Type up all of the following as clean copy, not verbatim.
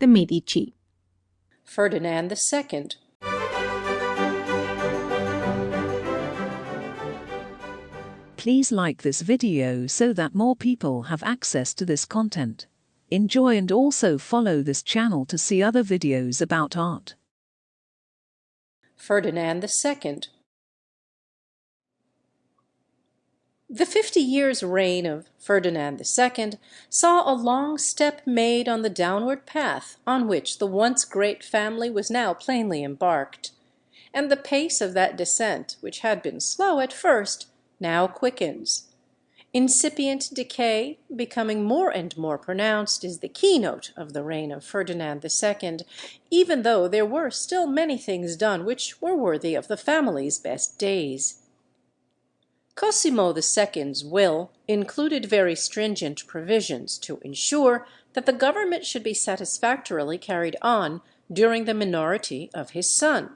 de Medici. Ferdinand II. Please like this video so that more people have access to this content. Enjoy and also follow this channel to see other videos about art. Ferdinand II. The 50 years' reign of Ferdinand II saw a long step made on the downward path on which the once great family was now plainly embarked, and the pace of that descent, which had been slow at first, now quickens. Incipient decay, becoming more and more pronounced, is the keynote of the reign of Ferdinand II, even though there were still many things done which were worthy of the family's best days. Cosimo II's will included very stringent provisions to ensure that the government should be satisfactorily carried on during the minority of his son.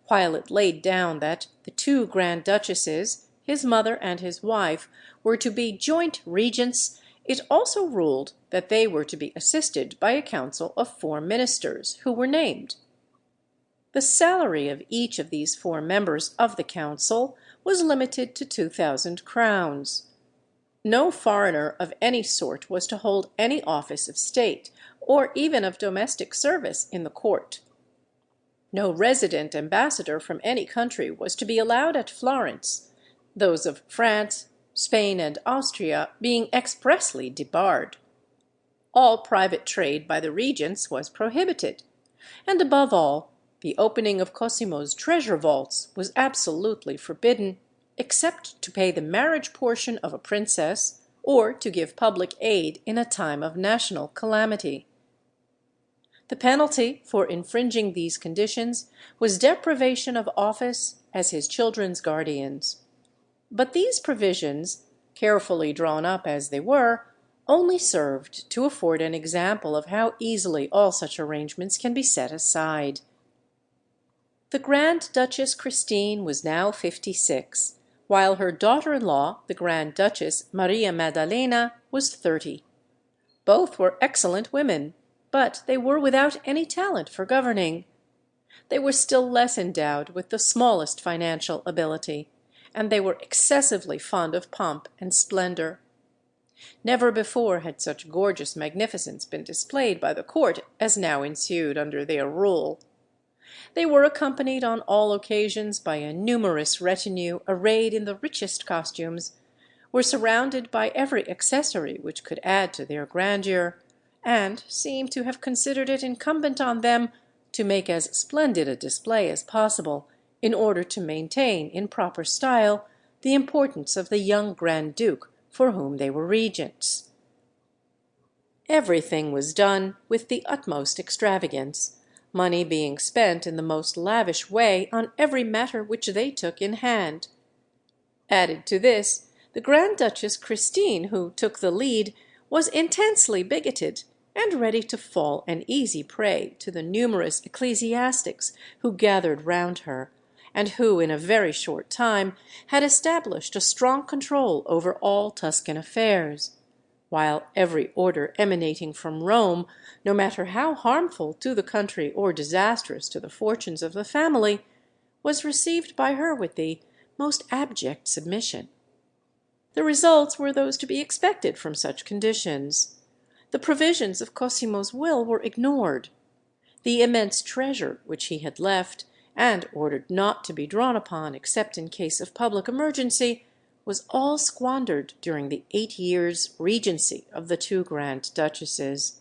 While it laid down that the two grand duchesses, his mother and his wife, were to be joint regents, it also ruled that they were to be assisted by a council of 4 ministers, who were named. The salary of each of these 4 members of the council was limited to 2,000 crowns. No foreigner of any sort was to hold any office of state, or even of domestic service in the court. No resident ambassador from any country was to be allowed at Florence, those of France, Spain, and Austria being expressly debarred. All private trade by the regents was prohibited, and above all, the opening of Cosimo's treasure vaults was absolutely forbidden, except to pay the marriage portion of a princess, or to give public aid in a time of national calamity. The penalty for infringing these conditions was deprivation of office as his children's guardians. But these provisions, carefully drawn up as they were, only served to afford an example of how easily all such arrangements can be set aside. The Grand Duchess Christine was now 56, while her daughter-in-law, the Grand Duchess Maria Maddalena, was 30. Both were excellent women, but they were without any talent for governing. They were still less endowed with the smallest financial ability, and they were excessively fond of pomp and splendor. Never before had such gorgeous magnificence been displayed by the court as now ensued under their rule. They were accompanied on all occasions by a numerous retinue arrayed in the richest costumes, were surrounded by every accessory which could add to their grandeur, and seem to have considered it incumbent on them to make as splendid a display as possible, in order to maintain in proper style the importance of the young Grand Duke for whom they were regents. Everything was done with the utmost extravagance, money being spent in the most lavish way on every matter which they took in hand. Added to this, the Grand Duchess Christine, who took the lead, was intensely bigoted, and ready to fall an easy prey to the numerous ecclesiastics who gathered round her, and who in a very short time had established a strong control over all Tuscan affairs, while every order emanating from Rome, no matter how harmful to the country or disastrous to the fortunes of the family, was received by her with the most abject submission. The results were those to be expected from such conditions. The provisions of Cosimo's will were ignored. The immense treasure which he had left, and ordered not to be drawn upon except in case of public emergency, was all squandered during the 8 years' regency of the 2 grand duchesses.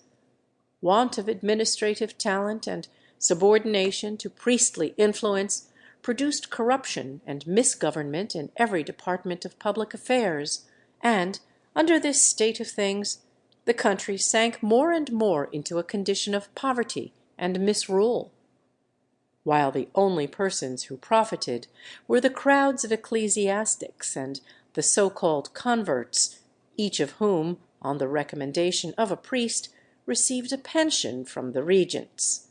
Want of administrative talent and subordination to priestly influence produced corruption and misgovernment in every department of public affairs, and, under this state of things, the country sank more and more into a condition of poverty and misrule, while the only persons who profited were the crowds of ecclesiastics and the so-called converts, each of whom, on the recommendation of a priest, received a pension from the regents.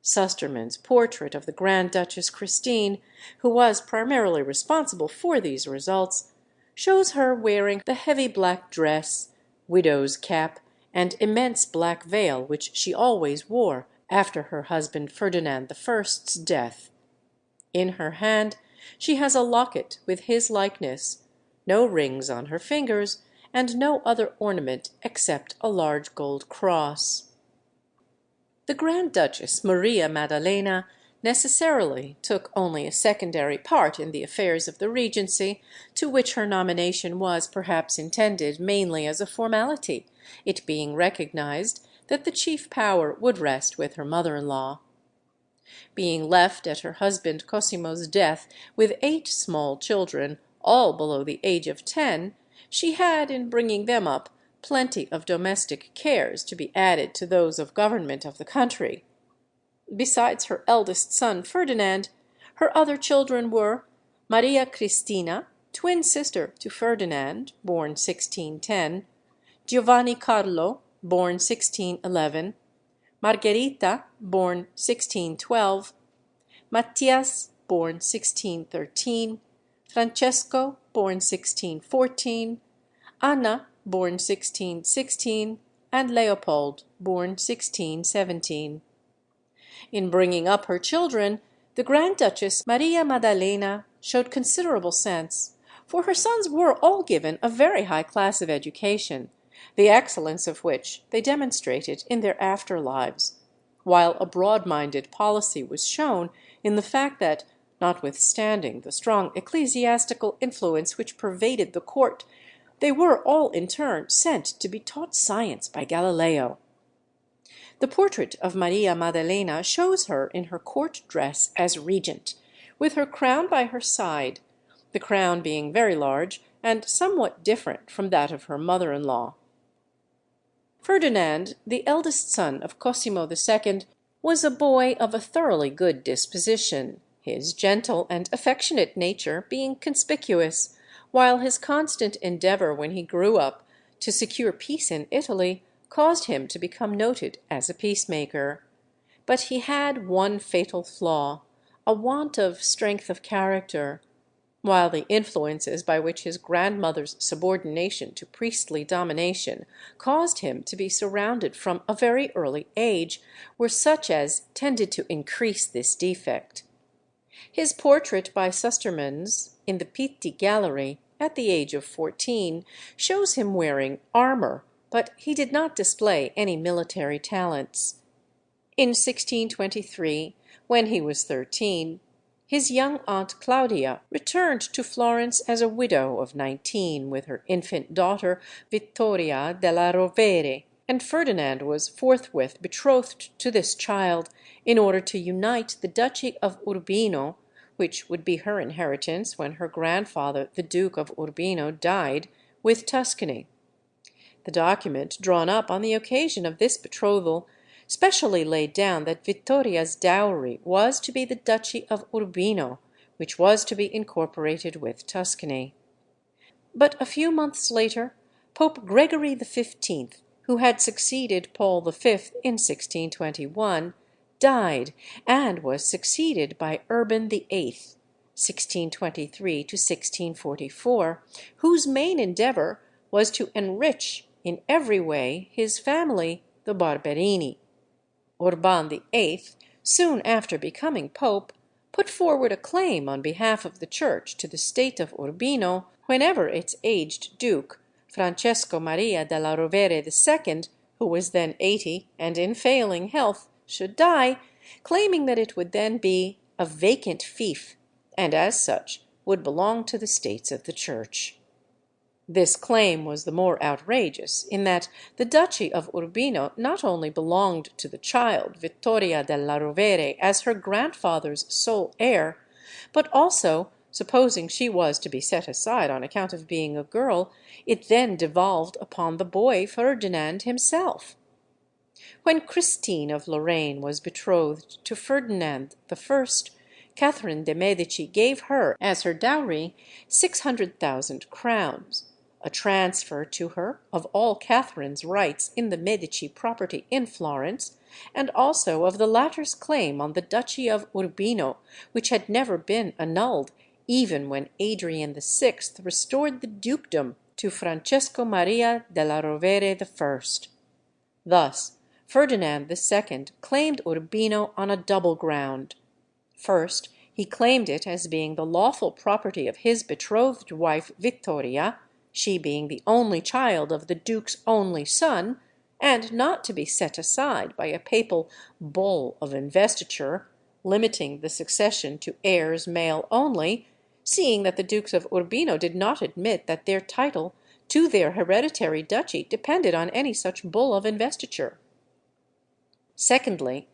Sustermann's portrait of the Grand Duchess Christine, who was primarily responsible for these results, shows her wearing the heavy black dress, widow's cap, and immense black veil which she always wore after her husband Ferdinand I.'s death. In her hand she has a locket with his likeness, no rings on her fingers, and no other ornament except a large gold cross. The Grand Duchess Maria Maddalena necessarily took only a secondary part in the affairs of the Regency, to which her nomination was perhaps intended mainly as a formality, it being recognized that the chief power would rest with her mother-in-law. Being left at her husband Cosimo's death with 8 small children, all below the age of 10, she had, in bringing them up, plenty of domestic cares to be added to those of government of the country. Besides her eldest son Ferdinand, her other children were Maria Cristina, twin sister to Ferdinand, born 1610, Giovanni Carlo, born 1611, Margherita, born 1612, Mattias, born 1613, Francesco, born 1614, Anna, born 1616, and Leopold, born 1617. In bringing up her children, the Grand Duchess Maria Maddalena showed considerable sense, for her sons were all given a very high class of education, the excellence of which they demonstrated in their after lives, while a broad-minded policy was shown in the fact that, notwithstanding the strong ecclesiastical influence which pervaded the court, they were all in turn sent to be taught science by Galileo. The portrait of Maria Maddalena shows her in her court dress as regent, with her crown by her side, the crown being very large and somewhat different from that of her mother-in-law. Ferdinand, the eldest son of Cosimo II, was a boy of a thoroughly good disposition, his gentle and affectionate nature being conspicuous, while his constant endeavour when he grew up to secure peace in Italy caused him to become noted as a peacemaker. But he had one fatal flaw, a want of strength of character. While the influences by which his grandmother's subordination to priestly domination caused him to be surrounded from a very early age were such as tended to increase this defect. His portrait by Sustermans in the Pitti Gallery, at the age of 14, shows him wearing armour, but he did not display any military talents. In 1623, when he was 13, his young aunt Claudia returned to Florence as a widow of 19 with her infant daughter Vittoria della Rovere, and Ferdinand was forthwith betrothed to this child in order to unite the Duchy of Urbino, which would be her inheritance when her grandfather, the Duke of Urbino, died, with Tuscany. The document drawn up on the occasion of this betrothal specially laid down that Vittoria's dowry was to be the Duchy of Urbino, which was to be incorporated with Tuscany. But a few months later, Pope Gregory XV, who had succeeded Paul V in 1621, died, and was succeeded by Urban VIII, 1623 to 1644, whose main endeavour was to enrich in every way his family, the Barberini. Urban VIII, soon after becoming pope, put forward a claim on behalf of the Church to the state of Urbino whenever its aged duke, Francesco Maria della Rovere II, who was then 80 and in failing health, should die, claiming that it would then be a vacant fief, and as such would belong to the states of the Church. This claim was the more outrageous in that the Duchy of Urbino not only belonged to the child Vittoria della Rovere as her grandfather's sole heir, but also, supposing she was to be set aside on account of being a girl, it then devolved upon the boy Ferdinand himself. When Christine of Lorraine was betrothed to Ferdinand I, Catherine de' Medici gave her, as her dowry, 600,000 crowns, a transfer to her of all Catherine's rights in the Medici property in Florence, and also of the latter's claim on the Duchy of Urbino, which had never been annulled, even when Adrian VI restored the dukedom to Francesco Maria della Rovere I. Thus, Ferdinand II claimed Urbino on a double ground. First, he claimed it as being the lawful property of his betrothed wife Vittoria, she being the only child of the duke's only son, and not to be set aside by a papal bull of investiture, limiting the succession to heirs male only, seeing that the Dukes of Urbino did not admit that their title to their hereditary duchy depended on any such bull of investiture. Secondly,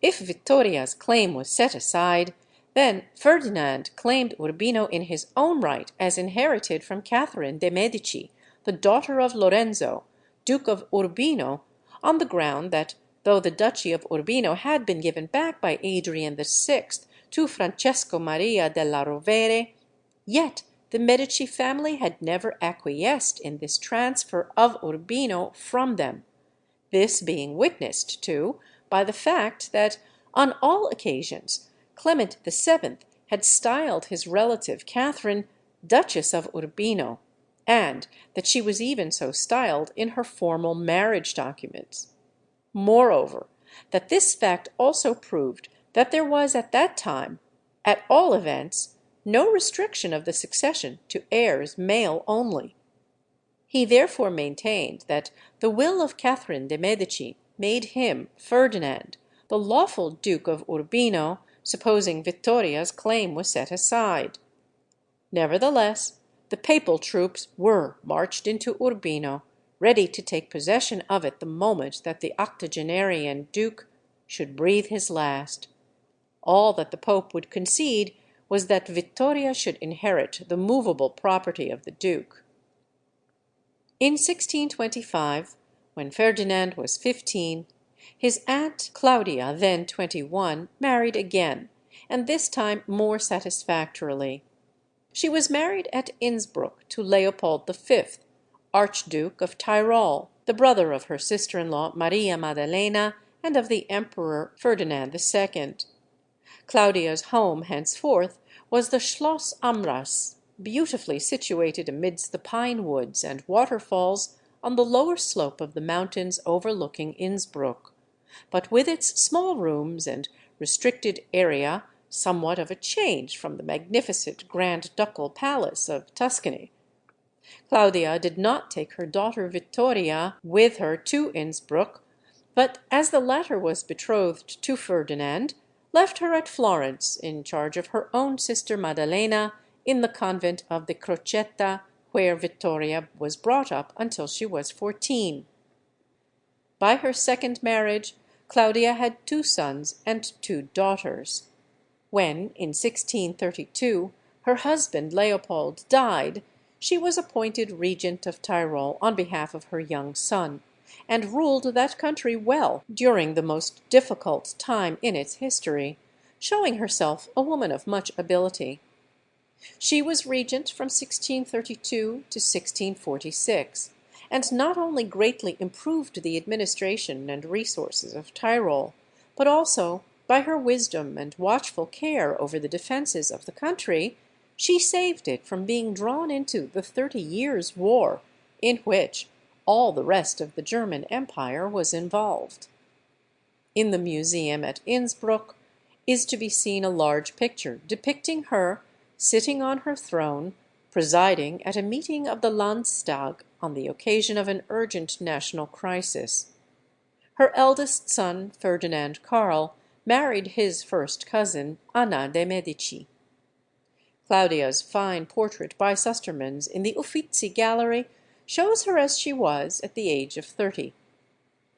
if Vittoria's claim was set aside, then Ferdinand claimed Urbino in his own right as inherited from Catherine de' Medici, the daughter of Lorenzo, Duke of Urbino, on the ground that though the Duchy of Urbino had been given back by Adrian VI to Francesco Maria della Rovere, yet the Medici family had never acquiesced in this transfer of Urbino from them, this being witnessed to by the fact that on all occasions Clement VII had styled his relative Catherine Duchess of Urbino, and that she was even so styled in her formal marriage documents. Moreover, that this fact also proved that there was at that time, at all events, no restriction of the succession to heirs male only. He therefore maintained that the will of Catherine de' Medici made him, Ferdinand, the lawful Duke of Urbino, supposing Vittoria's claim was set aside. Nevertheless, the papal troops were marched into Urbino, ready to take possession of it the moment that the octogenarian duke should breathe his last. All that the pope would concede was that Vittoria should inherit the movable property of the duke. In 1625, when Ferdinand was 15, his aunt Claudia, then 21, married again, and this time more satisfactorily. She was married at Innsbruck to Leopold V, Archduke of Tyrol, the brother of her sister-in-law Maria Maddalena and of the Emperor Ferdinand II. Claudia's home henceforth was the Schloss Amras, beautifully situated amidst the pine woods and waterfalls on the lower slope of the mountains overlooking Innsbruck, but with its small rooms and restricted area somewhat of a change from the magnificent Grand Ducal Palace of Tuscany. Claudia did not take her daughter Vittoria with her to Innsbruck, but as the latter was betrothed to Ferdinand, left her at Florence in charge of her own sister Maddalena in the convent of the Crocetta, where Vittoria was brought up until she was 14. By her second marriage, Claudia had 2 sons and 2 daughters. When, in 1632, her husband Leopold died, she was appointed regent of Tyrol on behalf of her young son, and ruled that country well during the most difficult time in its history, showing herself a woman of much ability. She was regent from 1632 to 1646, and not only greatly improved the administration and resources of Tyrol, but also, by her wisdom and watchful care over the defences of the country, she saved it from being drawn into the 30 Years' War, in which all the rest of the German Empire was involved. In the museum at Innsbruck is to be seen a large picture depicting her sitting on her throne, presiding at a meeting of the Landstag on the occasion of an urgent national crisis. Her eldest son, Ferdinand Karl, married his first cousin, Anna de' Medici. Claudia's fine portrait by Sustermans in the Uffizi Gallery shows her as she was at the age of 30.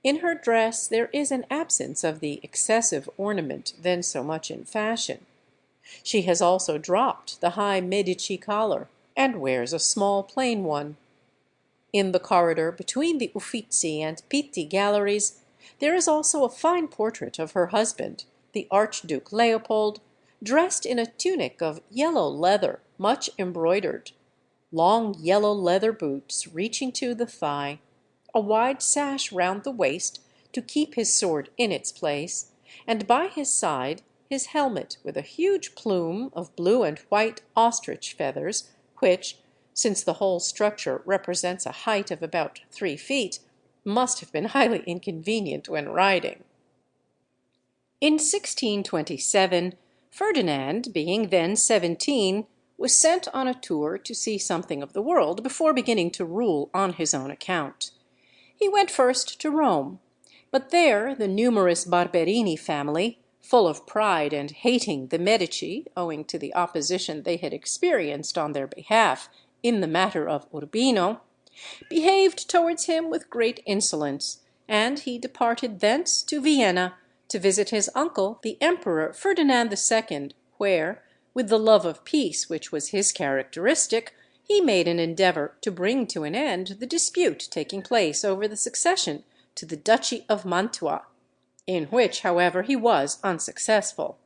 In her dress there is an absence of the excessive ornament then so much in fashion. She has also dropped the high Medici collar, and wears a small plain one. In the corridor between the Uffizi and Pitti galleries there is also a fine portrait of her husband, the Archduke Leopold, dressed in a tunic of yellow leather, much embroidered, long yellow leather boots reaching to the thigh, a wide sash round the waist to keep his sword in its place, and by his side his helmet with a huge plume of blue and white ostrich feathers, which, since the whole structure represents a height of about 3 feet, must have been highly inconvenient when riding. In 1627, Ferdinand, being then 17, was sent on a tour to see something of the world before beginning to rule on his own account. He went first to Rome, but there the numerous Barberini family, full of pride and hating the Medici owing to the opposition they had experienced on their behalf in the matter of Urbino, behaved towards him with great insolence, and he departed thence to Vienna to visit his uncle, the Emperor Ferdinand II, where, with the love of peace which was his characteristic, he made an endeavour to bring to an end the dispute taking place over the succession to the Duchy of Mantua, in which, however, he was unsuccessful.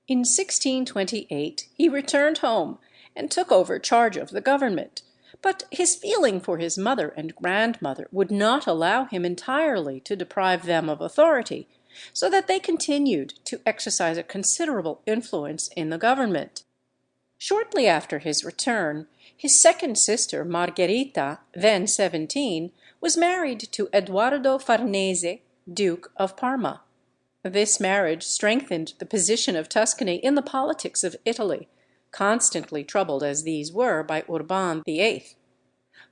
In 1628 he returned home and took over charge of the government, but his feeling for his mother and grandmother would not allow him entirely to deprive them of authority, so that they continued to exercise a considerable influence in the government. Shortly after his return, his second sister, Margherita, then 17, was married to Edoardo Farnese, Duke of Parma. This marriage strengthened the position of Tuscany in the politics of Italy, constantly troubled as these were by Urban VIII.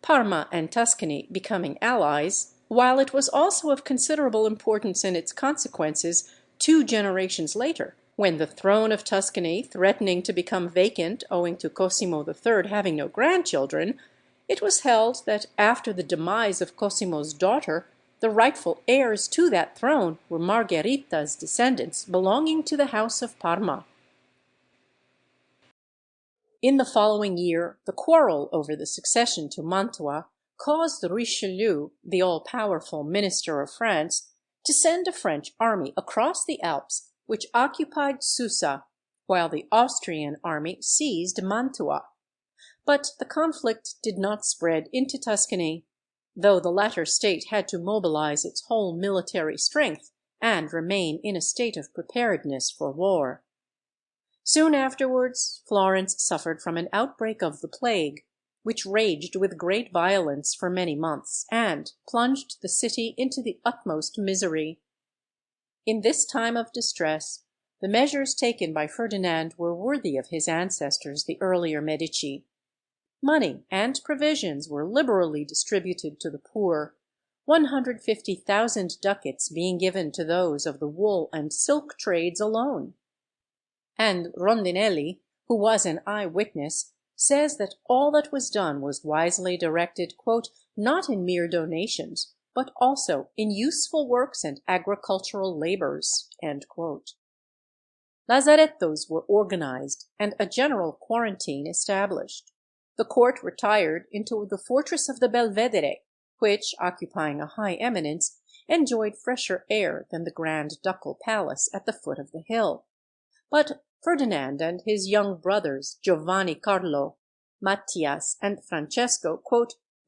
Parma and Tuscany becoming allies, while it was also of considerable importance in its consequences 2 generations later, when the throne of Tuscany threatening to become vacant owing to Cosimo III having no grandchildren, it was held that after the demise of Cosimo's daughter, the rightful heirs to that throne were Margherita's descendants belonging to the house of Parma. In the following year, the quarrel over the succession to Mantua caused Richelieu, the all-powerful minister of France, to send a French army across the Alps which occupied Susa, while the Austrian army seized Mantua. But the conflict did not spread into Tuscany, though the latter state had to mobilize its whole military strength and remain in a state of preparedness for war. Soon afterwards, Florence suffered from an outbreak of the plague, which raged with great violence for many months, and plunged the city into the utmost misery. In this time of distress, the measures taken by Ferdinand were worthy of his ancestors, the earlier Medici. Money and provisions were liberally distributed to the poor, 150,000 ducats being given to those of the wool and silk trades alone. And Rondinelli, who was an eye-witness, says that all that was done was wisely directed, "not in mere donations, but also in useful works and agricultural labours." Lazarettos were organized and a general quarantine established. The court retired into the fortress of the Belvedere, which, occupying a high eminence, enjoyed fresher air than the grand ducal palace at the foot of the hill. But Ferdinand and his young brothers Giovanni Carlo, Mattias, and Francesco,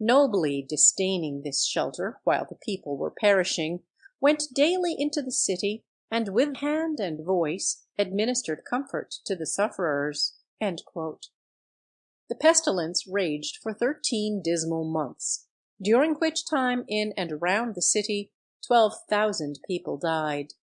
nobly disdaining this shelter while the people were perishing, went daily into the city, and with hand and voice administered comfort to the sufferers. The pestilence raged for 13 dismal months, during which time in and around the city 12,000 people died.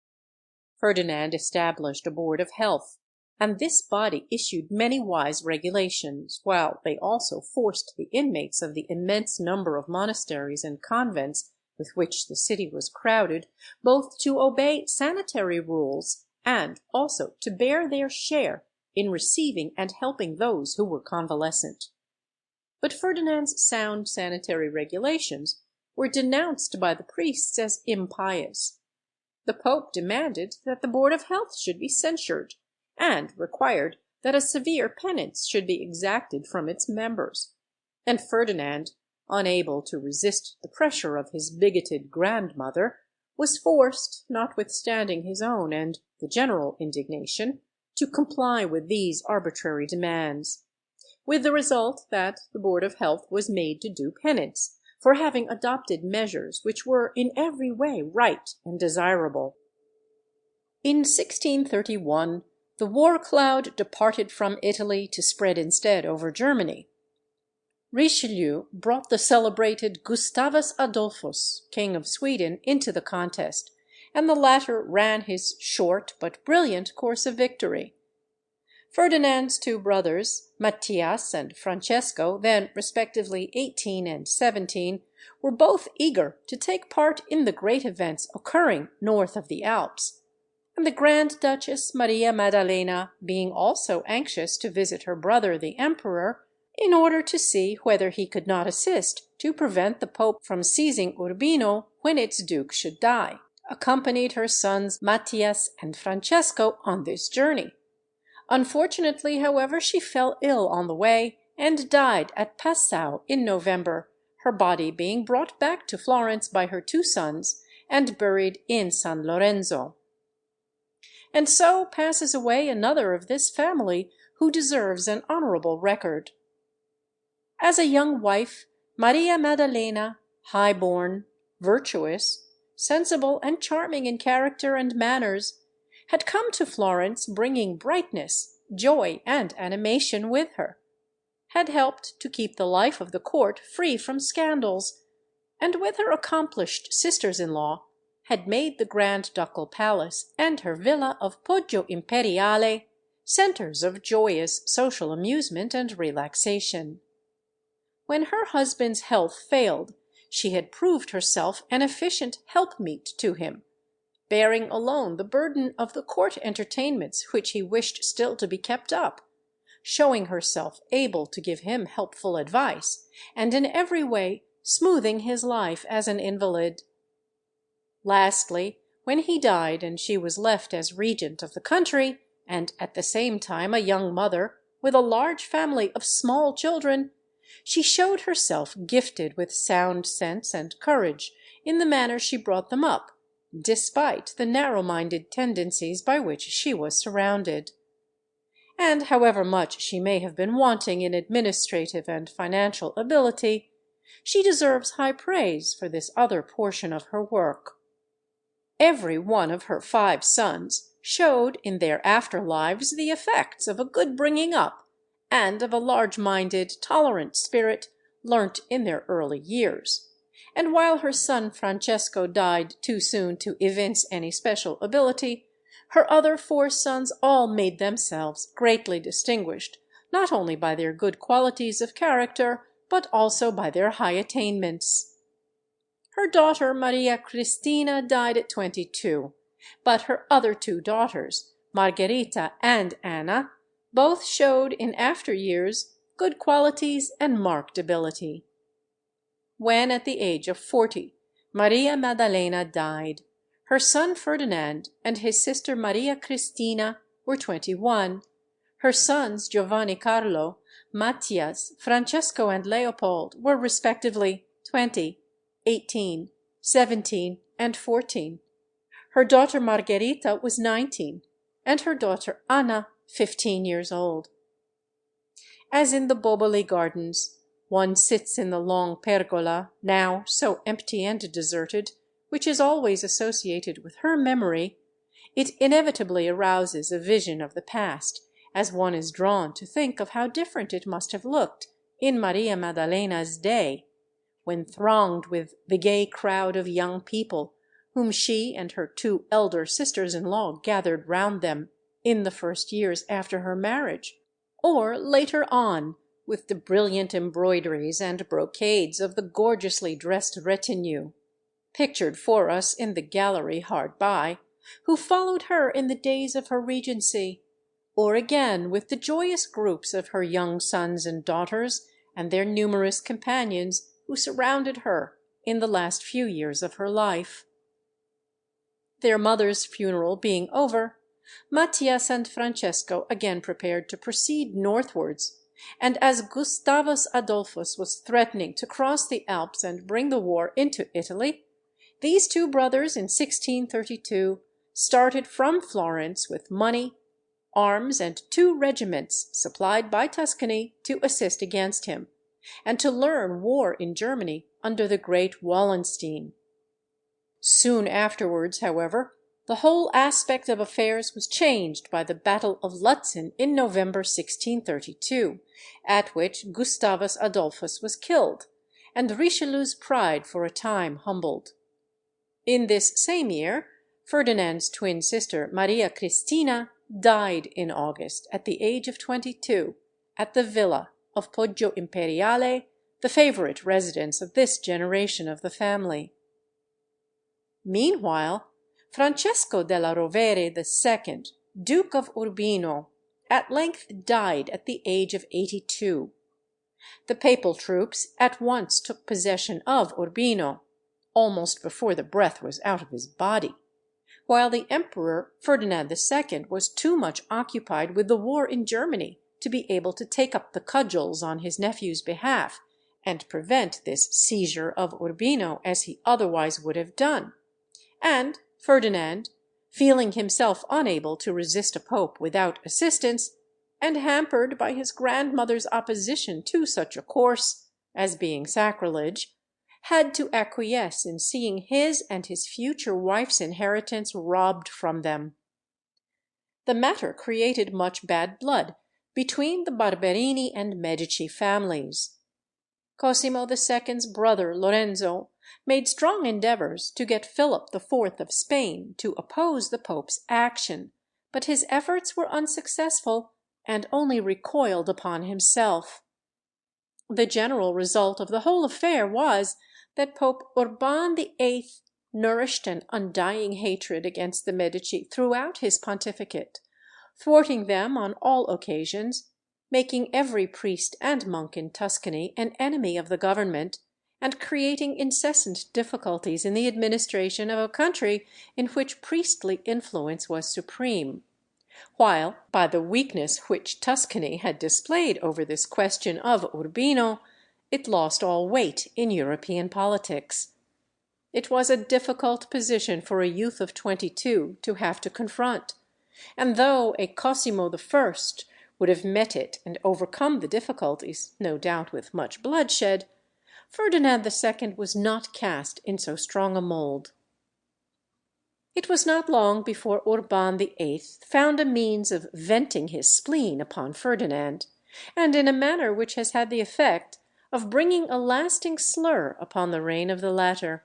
Ferdinand established a board of health, and this body issued many wise regulations, while they also forced the inmates of the immense number of monasteries and convents with which the city was crowded, both to obey sanitary rules and also to bear their share in receiving and helping those who were convalescent. But Ferdinand's sound sanitary regulations were denounced by the priests as impious. The Pope demanded that the Board of Health should be censured, and required that a severe penance should be exacted from its members; and Ferdinand, unable to resist the pressure of his bigoted grandmother, was forced, notwithstanding his own and the general indignation, to comply with these arbitrary demands, with the result that the Board of Health was made to do penance for having adopted measures which were in every way right and desirable. In 1631, the war cloud departed from Italy to spread instead over Germany. Richelieu brought the celebrated Gustavus Adolphus, King of Sweden, into the contest, and the latter ran his short but brilliant course of victory. Ferdinand's two brothers, Matthias and Francesco, then respectively 18 and 17, were both eager to take part in the great events occurring north of the Alps, and the Grand Duchess Maria Maddalena being also anxious to visit her brother the Emperor, in order to see whether he could not assist to prevent the Pope from seizing Urbino when its duke should die, accompanied her sons Matthias and Francesco on this journey. Unfortunately, however, she fell ill on the way and died at Passau in November, her body being brought back to Florence by her two sons and buried in San Lorenzo. And so passes away another of this family who deserves an honorable record. As a young wife, Maria Maddalena, high-born, virtuous, sensible, and charming in character and manners, had come to Florence bringing brightness, joy, and animation with her, had helped to keep the life of the court free from scandals, and with her accomplished sisters-in-law had made the Grand Ducal Palace and her villa of Poggio Imperiale centers of joyous social amusement and relaxation. When her husband's health failed, she had proved herself an efficient helpmeet to him, bearing alone the burden of the court entertainments which he wished still to be kept up, showing herself able to give him helpful advice, and in every way smoothing his life as an invalid. Lastly, when he died and she was left as regent of the country, and at the same time a young mother with a large family of small children, she showed herself gifted with sound sense and courage in the manner she brought them up, despite the narrow-minded tendencies by which she was surrounded. And however much she may have been wanting in administrative and financial ability, she deserves high praise for this other portion of her work. Every one of her 5 sons showed in their after lives the effects of a good bringing up, and of a large-minded, tolerant spirit learnt in their early years, and while her son Francesco died too soon to evince any special ability, her other 4 sons all made themselves greatly distinguished, not only by their good qualities of character, but also by their high attainments. Her daughter Maria Cristina died at 22, but her other 2 daughters, Margherita and Anna, both showed in after years good qualities and marked ability. When at the age of 40, Maria Maddalena died, her son Ferdinand and his sister Maria Cristina were 21, her sons Giovanni Carlo, Matthias, Francesco, and Leopold were respectively 20, 18, 17, and 14. Her daughter Margherita was 19, and her daughter Anna 15 years old. As in the Boboli Gardens, one sits in the long pergola, now so empty and deserted, which is always associated with her memory, it inevitably arouses a vision of the past, as one is drawn to think of how different it must have looked in Maria Maddalena's day, when thronged with the gay crowd of young people whom she and her 2 elder sisters-in-law gathered round them in the first years after her marriage, or later on, with the brilliant embroideries and brocades of the gorgeously dressed retinue, pictured for us in the gallery hard by, who followed her in the days of her regency, or again with the joyous groups of her young sons and daughters and their numerous companions who surrounded her in the last few years of her life. Their mother's funeral being over, Matthias and Francesco again prepared to proceed northwards, and as Gustavus Adolphus was threatening to cross the Alps and bring the war into Italy, these 2 brothers in 1632 started from Florence with money, arms, and 2 regiments supplied by Tuscany to assist against him, and to learn war in Germany under the great Wallenstein. Soon afterwards, however, The whole aspect of affairs was changed by the Battle of Lutzen in November 1632, at which Gustavus Adolphus was killed, and Richelieu's pride for a time humbled. In this same year, Ferdinand's twin sister Maria Cristina died in August at the age of 22 at the villa of Poggio Imperiale, the favorite residence of this generation of the family. Meanwhile, Francesco della Rovere II, Duke of Urbino, at length died at the age of 82. The papal troops at once took possession of Urbino, almost before the breath was out of his body, while the Emperor Ferdinand II was too much occupied with the war in Germany to be able to take up the cudgels on his nephew's behalf and prevent this seizure of Urbino as he otherwise would have done. And Ferdinand, feeling himself unable to resist a pope without assistance, and hampered by his grandmother's opposition to such a course, as being sacrilege, had to acquiesce in seeing his and his future wife's inheritance robbed from them. The matter created much bad blood between the Barberini and Medici families. Cosimo II's brother Lorenzo made strong endeavours to get Philip IV of Spain to oppose the pope's action, but his efforts were unsuccessful and only recoiled upon himself. The general result of the whole affair was that Pope Urban VIII nourished an undying hatred against the Medici throughout his pontificate, thwarting them on all occasions, making every priest and monk in Tuscany an enemy of the government, and creating incessant difficulties in the administration of a country in which priestly influence was supreme, while, by the weakness which Tuscany had displayed over this question of Urbino, it lost all weight in European politics. It was a difficult position for a youth of 22 to have to confront, and though a Cosimo I would have met it and overcome the difficulties, no doubt with much bloodshed, Ferdinand II was not cast in so strong a mould. It was not long before Urban VIII found a means of venting his spleen upon Ferdinand, and in a manner which has had the effect of bringing a lasting slur upon the reign of the latter.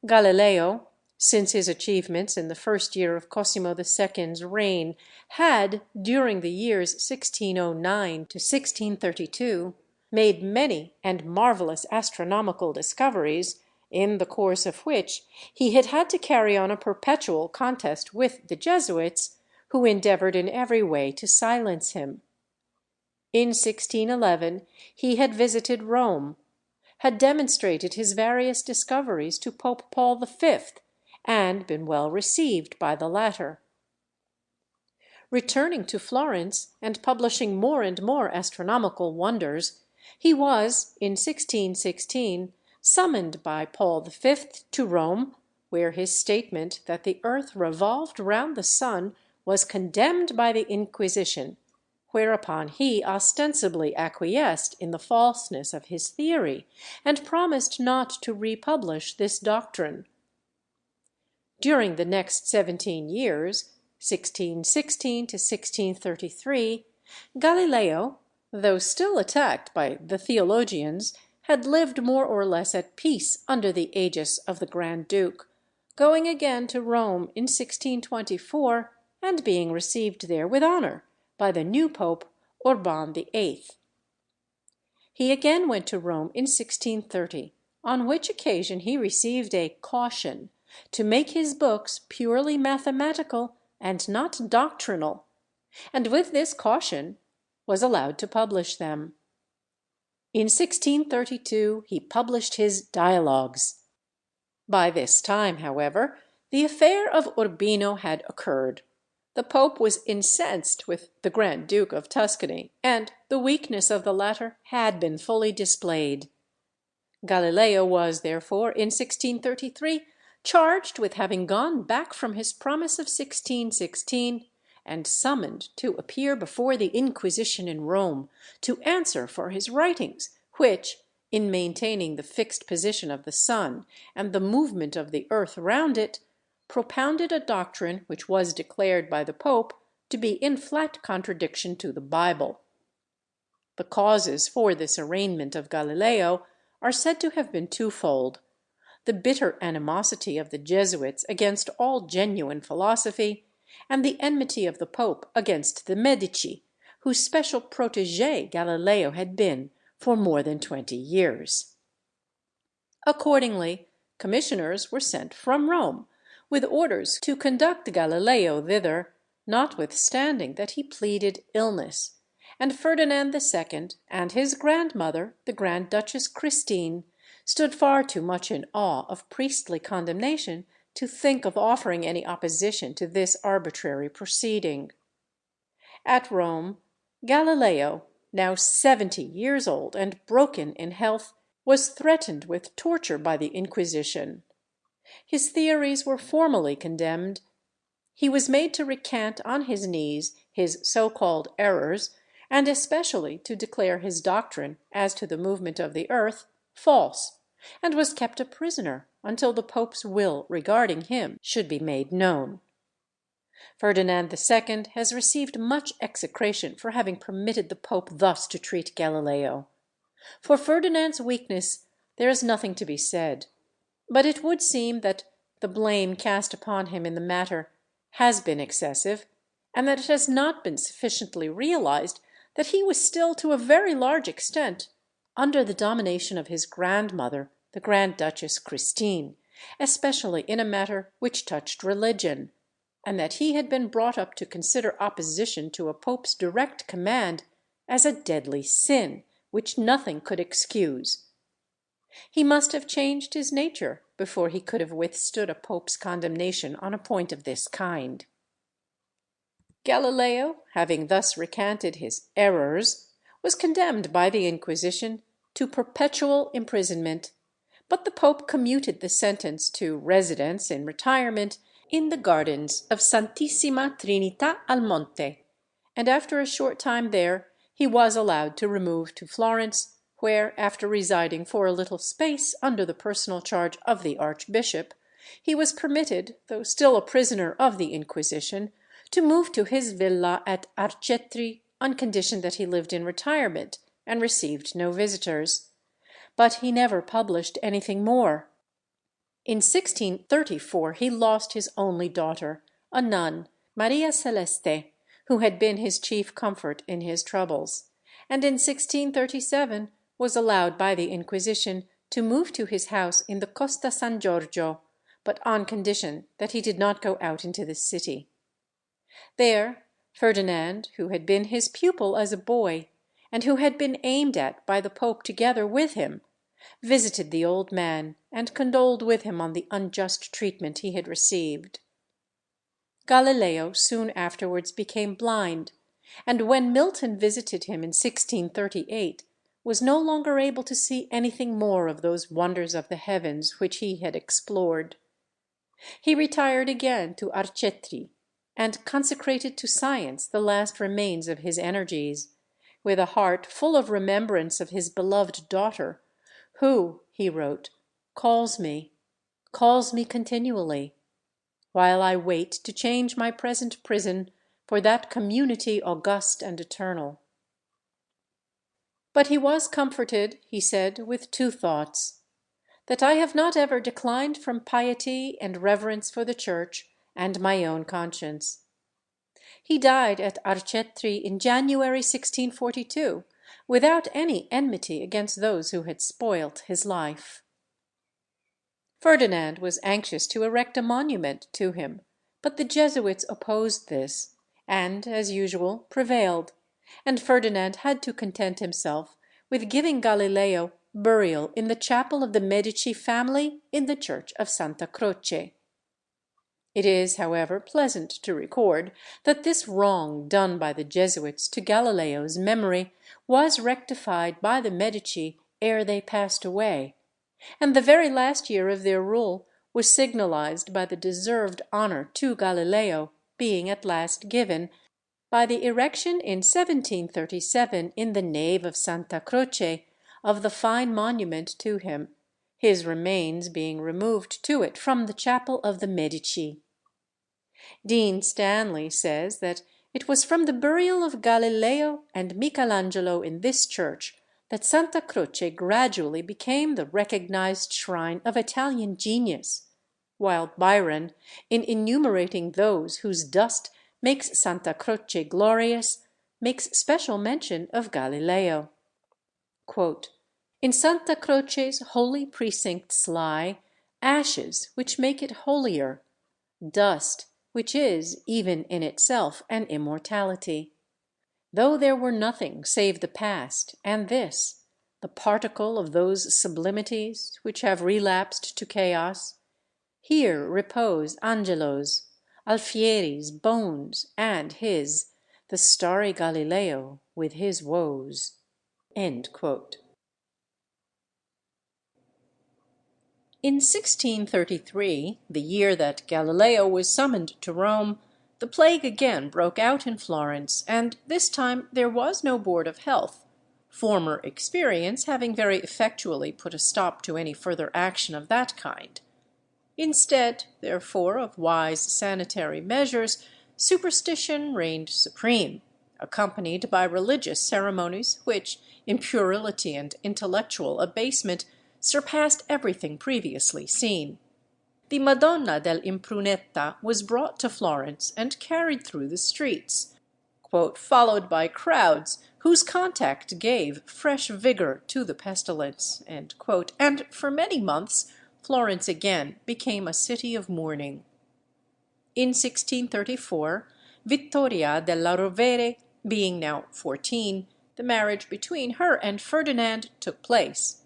Galileo, since his achievements in the first year of Cosimo II's reign, had, during the years 1609 to 1632, made many and marvellous astronomical discoveries, in the course of which he had had to carry on a perpetual contest with the Jesuits, who endeavoured in every way to silence him. In 1611 he had visited Rome, had demonstrated his various discoveries to Pope Paul V, and been well received by the latter. Returning to Florence and publishing more and more astronomical wonders, he was, in 1616, summoned by Paul V to Rome, where his statement that the earth revolved round the sun was condemned by the Inquisition, whereupon he ostensibly acquiesced in the falseness of his theory, and promised not to republish this doctrine. During the next 17 years, 1616 to 1633, Galileo, though still attacked by the theologians, had lived more or less at peace under the aegis of the Grand Duke, going again to Rome in 1624, and being received there with honour by the new Pope Urban VIII. He again went to Rome in 1630, on which occasion he received a caution to make his books purely mathematical and not doctrinal, and with this caution was allowed to publish them. In 1632 he published his Dialogues. By this time, however, the affair of Urbino had occurred. The Pope was incensed with the Grand Duke of Tuscany, and the weakness of the latter had been fully displayed. Galileo was, therefore, in 1633, charged with having gone back from his promise of 1616, and summoned to appear before the Inquisition in Rome to answer for his writings, which, in maintaining the fixed position of the sun and the movement of the earth round it, propounded a doctrine which was declared by the Pope to be in flat contradiction to the Bible. The causes for this arraignment of Galileo are said to have been twofold: the bitter animosity of the Jesuits against all genuine philosophy, and the enmity of the Pope against the Medici, whose special protégé Galileo had been for more than 20 years. Accordingly, commissioners were sent from Rome, with orders to conduct Galileo thither, notwithstanding that he pleaded illness, and Ferdinand II and his grandmother, the Grand Duchess Christine, stood far too much in awe of priestly condemnation to think of offering any opposition to this arbitrary proceeding. At Rome, Galileo, now 70 years old and broken in health, was threatened with torture by the Inquisition. His theories were formally condemned. He was made to recant on his knees his so-called errors, and especially to declare his doctrine as to the movement of the earth false, and was kept a prisoner until the Pope's will regarding him should be made known. Ferdinand II has received much execration for having permitted the Pope thus to treat Galileo. For Ferdinand's weakness there is nothing to be said, but it would seem that the blame cast upon him in the matter has been excessive, and that it has not been sufficiently realized that he was still to a very large extent under the domination of his grandmother, the Grand Duchess Christine, especially in a matter which touched religion, and that he had been brought up to consider opposition to a pope's direct command as a deadly sin which nothing could excuse. He must have changed his nature before he could have withstood a pope's condemnation on a point of this kind. Galileo, having thus recanted his errors, was condemned by the Inquisition to perpetual imprisonment, but the Pope commuted the sentence to residence in retirement in the gardens of Santissima Trinita al Monte, and after a short time there he was allowed to remove to Florence, where, after residing for a little space under the personal charge of the Archbishop, he was permitted, though still a prisoner of the Inquisition, to move to his villa at Arcetri on condition that he lived in retirement and received no visitors. But he never published anything more. In 1634 he lost his only daughter, a nun, Maria Celeste, who had been his chief comfort in his troubles, and in 1637 was allowed by the Inquisition to move to his house in the Costa San Giorgio, but on condition that he did not go out into the city. There, Ferdinand, who had been his pupil as a boy, and who had been aimed at by the Pope together with him, visited the old man and condoled with him on the unjust treatment he had received. Galileo soon afterwards became blind, and when Milton visited him in 1638, was no longer able to see anything more of those wonders of the heavens which he had explored. He retired again to Arcetri, and consecrated to science the last remains of his energies, with a heart full of remembrance of his beloved daughter, who, he wrote, calls me continually, while I wait to change my present prison for that community august and eternal. But he was comforted, he said, with two thoughts: that I have not ever declined from piety and reverence for the Church and my own conscience. He died at Arcetri in January 1642, without any enmity against those who had spoilt his life. Ferdinand was anxious to erect a monument to him, but the Jesuits opposed this, and, as usual, prevailed, and Ferdinand had to content himself with giving Galileo burial in the chapel of the Medici family in the church of Santa Croce. It is, however, pleasant to record that this wrong done by the Jesuits to Galileo's memory was rectified by the Medici ere they passed away, and the very last year of their rule was signalized by the deserved honour to Galileo being at last given by the erection in 1737 in the nave of Santa Croce of the fine monument to him, his remains being removed to it from the chapel of the Medici. Dean Stanley says that it was from the burial of Galileo and Michelangelo in this church that Santa Croce gradually became the recognized shrine of Italian genius, while Byron, in enumerating those whose dust makes Santa Croce glorious, makes special mention of Galileo. Quote, "In Santa Croce's holy precincts lie ashes which make it holier, dust which is, even in itself, an immortality. Though there were nothing save the past, and this, the particle of those sublimities which have relapsed to chaos, here repose Angelo's, Alfieri's bones, and his, the starry Galileo with his woes." End quote. In 1633, the year that Galileo was summoned to Rome, the plague again broke out in Florence, and this time there was no board of health, former experience having very effectually put a stop to any further action of that kind. Instead, therefore, of wise sanitary measures, superstition reigned supreme, accompanied by religious ceremonies which, in puerility and intellectual abasement, surpassed everything previously seen. The Madonna del Impruneta was brought to Florence and carried through the streets, "followed by crowds whose contact gave fresh vigor to the pestilence," and for many months Florence again became a city of mourning. In 1634, Vittoria della Rovere being now 14, the marriage between her and Ferdinand took place.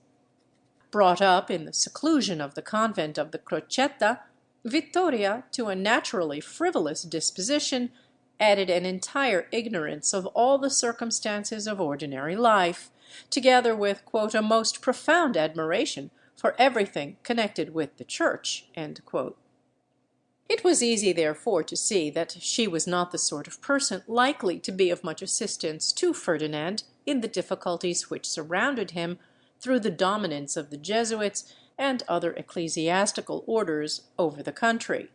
Brought up in the seclusion of the convent of the Crocetta, Vittoria, to a naturally frivolous disposition, added an entire ignorance of all the circumstances of ordinary life, together with "a most profound admiration for everything connected with the Church." It was easy, therefore, to see that she was not the sort of person likely to be of much assistance to Ferdinand in the difficulties which surrounded him through the dominance of the Jesuits and other ecclesiastical orders over the country.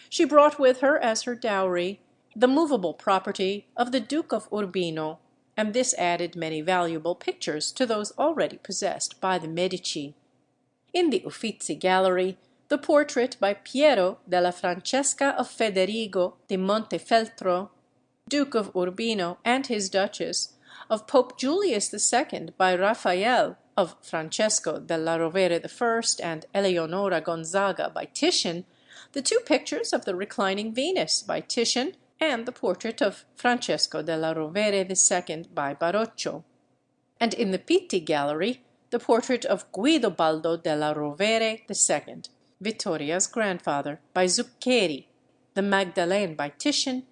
She brought with her as her dowry the movable property of the Duke of Urbino, and this added many valuable pictures to those already possessed by the Medici. In the Uffizi Gallery, the portrait by Piero della Francesca of Federigo de Montefeltro, Duke of Urbino and his Duchess, of Pope Julius II by Raphael, of Francesco della Rovere I and Eleonora Gonzaga by Titian, the two pictures of the reclining Venus by Titian, and the portrait of Francesco della Rovere II by Baroccio. And in the Pitti Gallery, the portrait of Guidobaldo della Rovere II, Vittoria's grandfather, by Zuccheri, the Magdalene by Titian,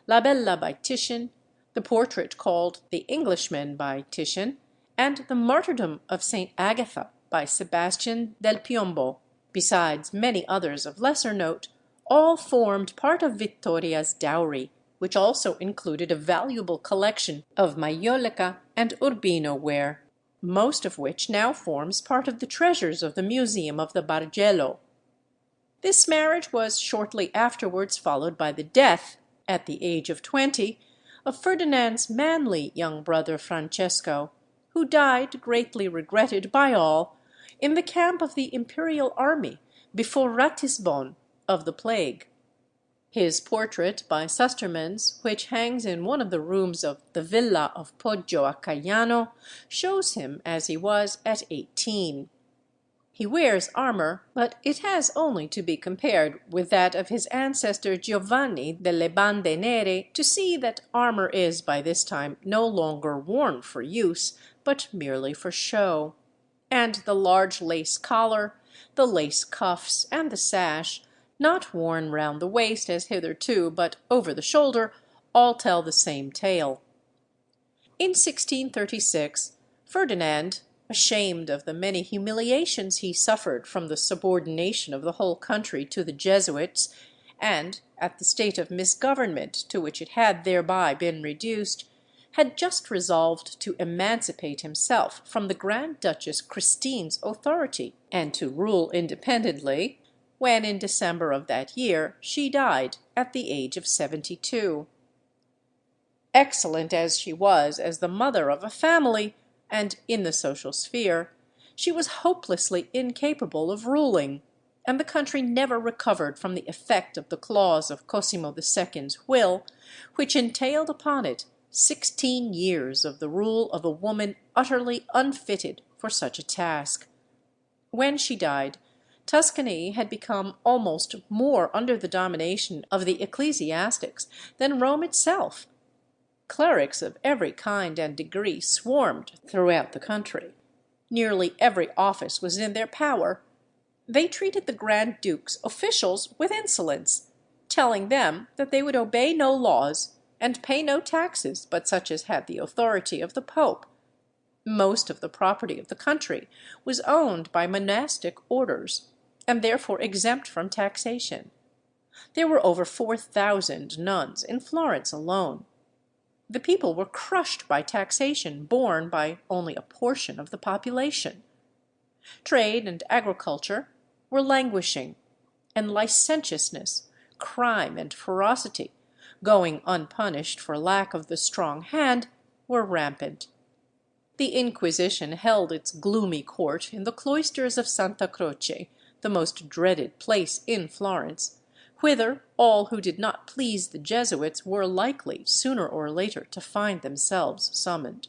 La Bella by Titian, the portrait called The Englishman by Titian, and the Martyrdom of St. Agatha by Sebastian del Piombo, besides many others of lesser note, all formed part of Vittoria's dowry, which also included a valuable collection of maiolica and Urbino ware, most of which now forms part of the treasures of the Museum of the Bargello. This marriage was shortly afterwards followed by the death, at the age of 20, of Ferdinand's manly young brother Francesco, who died, greatly regretted by all, in the camp of the imperial army before Ratisbon, of the plague. His portrait by Sustermans, which hangs in one of the rooms of the Villa of Poggio a Caiano, shows him as he was at 18. He wears armour, but it has only to be compared with that of his ancestor Giovanni delle Bande Nere to see that armour is by this time no longer worn for use, but merely for show. And the large lace collar, the lace cuffs, and the sash, not worn round the waist as hitherto, but over the shoulder, all tell the same tale. In 1636, Ferdinand, ashamed of the many humiliations he suffered from the subordination of the whole country to the Jesuits, and at the state of misgovernment to which it had thereby been reduced, had just resolved to emancipate himself from the Grand Duchess Christine's authority, and to rule independently, when in December of that year she died at the age of 72. Excellent as she was as the mother of a family, and in the social sphere, she was hopelessly incapable of ruling, and the country never recovered from the effect of the clause of Cosimo II's will, which entailed upon it 16 years of the rule of a woman utterly unfitted for such a task. When she died, Tuscany had become almost more under the domination of the ecclesiastics than Rome itself. Clerics of every kind and degree swarmed throughout the country. Nearly every office was in their power. They treated the Grand Duke's officials with insolence, telling them that they would obey no laws and pay no taxes but such as had the authority of the Pope. Most of the property of the country was owned by monastic orders, and therefore exempt from taxation. There were over 4,000 nuns in Florence alone. The people were crushed by taxation borne by only a portion of the population. Trade and agriculture were languishing, and licentiousness, crime, and ferocity, going unpunished for lack of the strong hand, were rampant. The Inquisition held its gloomy court in the cloisters of Santa Croce, the most dreaded place in Florence, whither all who did not please the Jesuits were likely sooner or later to find themselves summoned.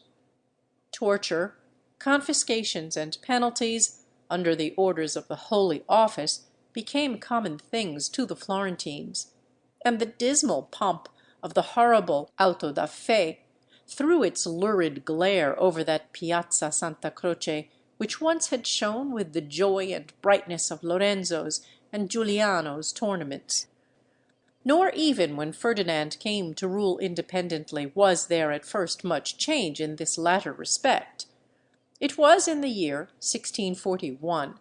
Torture, confiscations, and penalties, under the orders of the Holy Office, became common things to the Florentines, and the dismal pomp of the horrible auto da fe threw its lurid glare over that Piazza Santa Croce which once had shone with the joy and brightness of Lorenzo's and Giuliano's tournaments. Nor even when Ferdinand came to rule independently was there at first much change in this latter respect. It was in the year 1641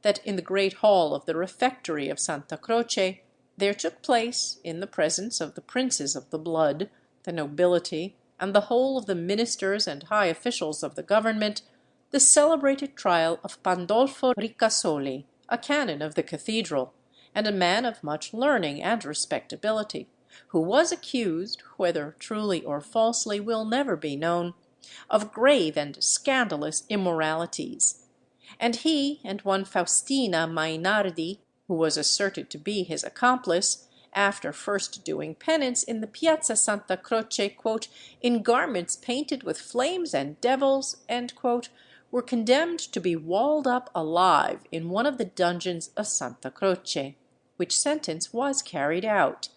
that in the great hall of the refectory of Santa Croce there took place, in the presence of the princes of the blood, the nobility, and the whole of the ministers and high officials of the government, the celebrated trial of Pandolfo Ricasoli, a canon of the cathedral, and a man of much learning and respectability, who was accused, whether truly or falsely will never be known, of grave and scandalous immoralities; and he and one Faustina Mainardi, who was asserted to be his accomplice, after first doing penance in the Piazza Santa Croce, "in garments painted with flames and devils," were condemned to be walled up alive in one of the dungeons of Santa Croce, which sentence was carried out.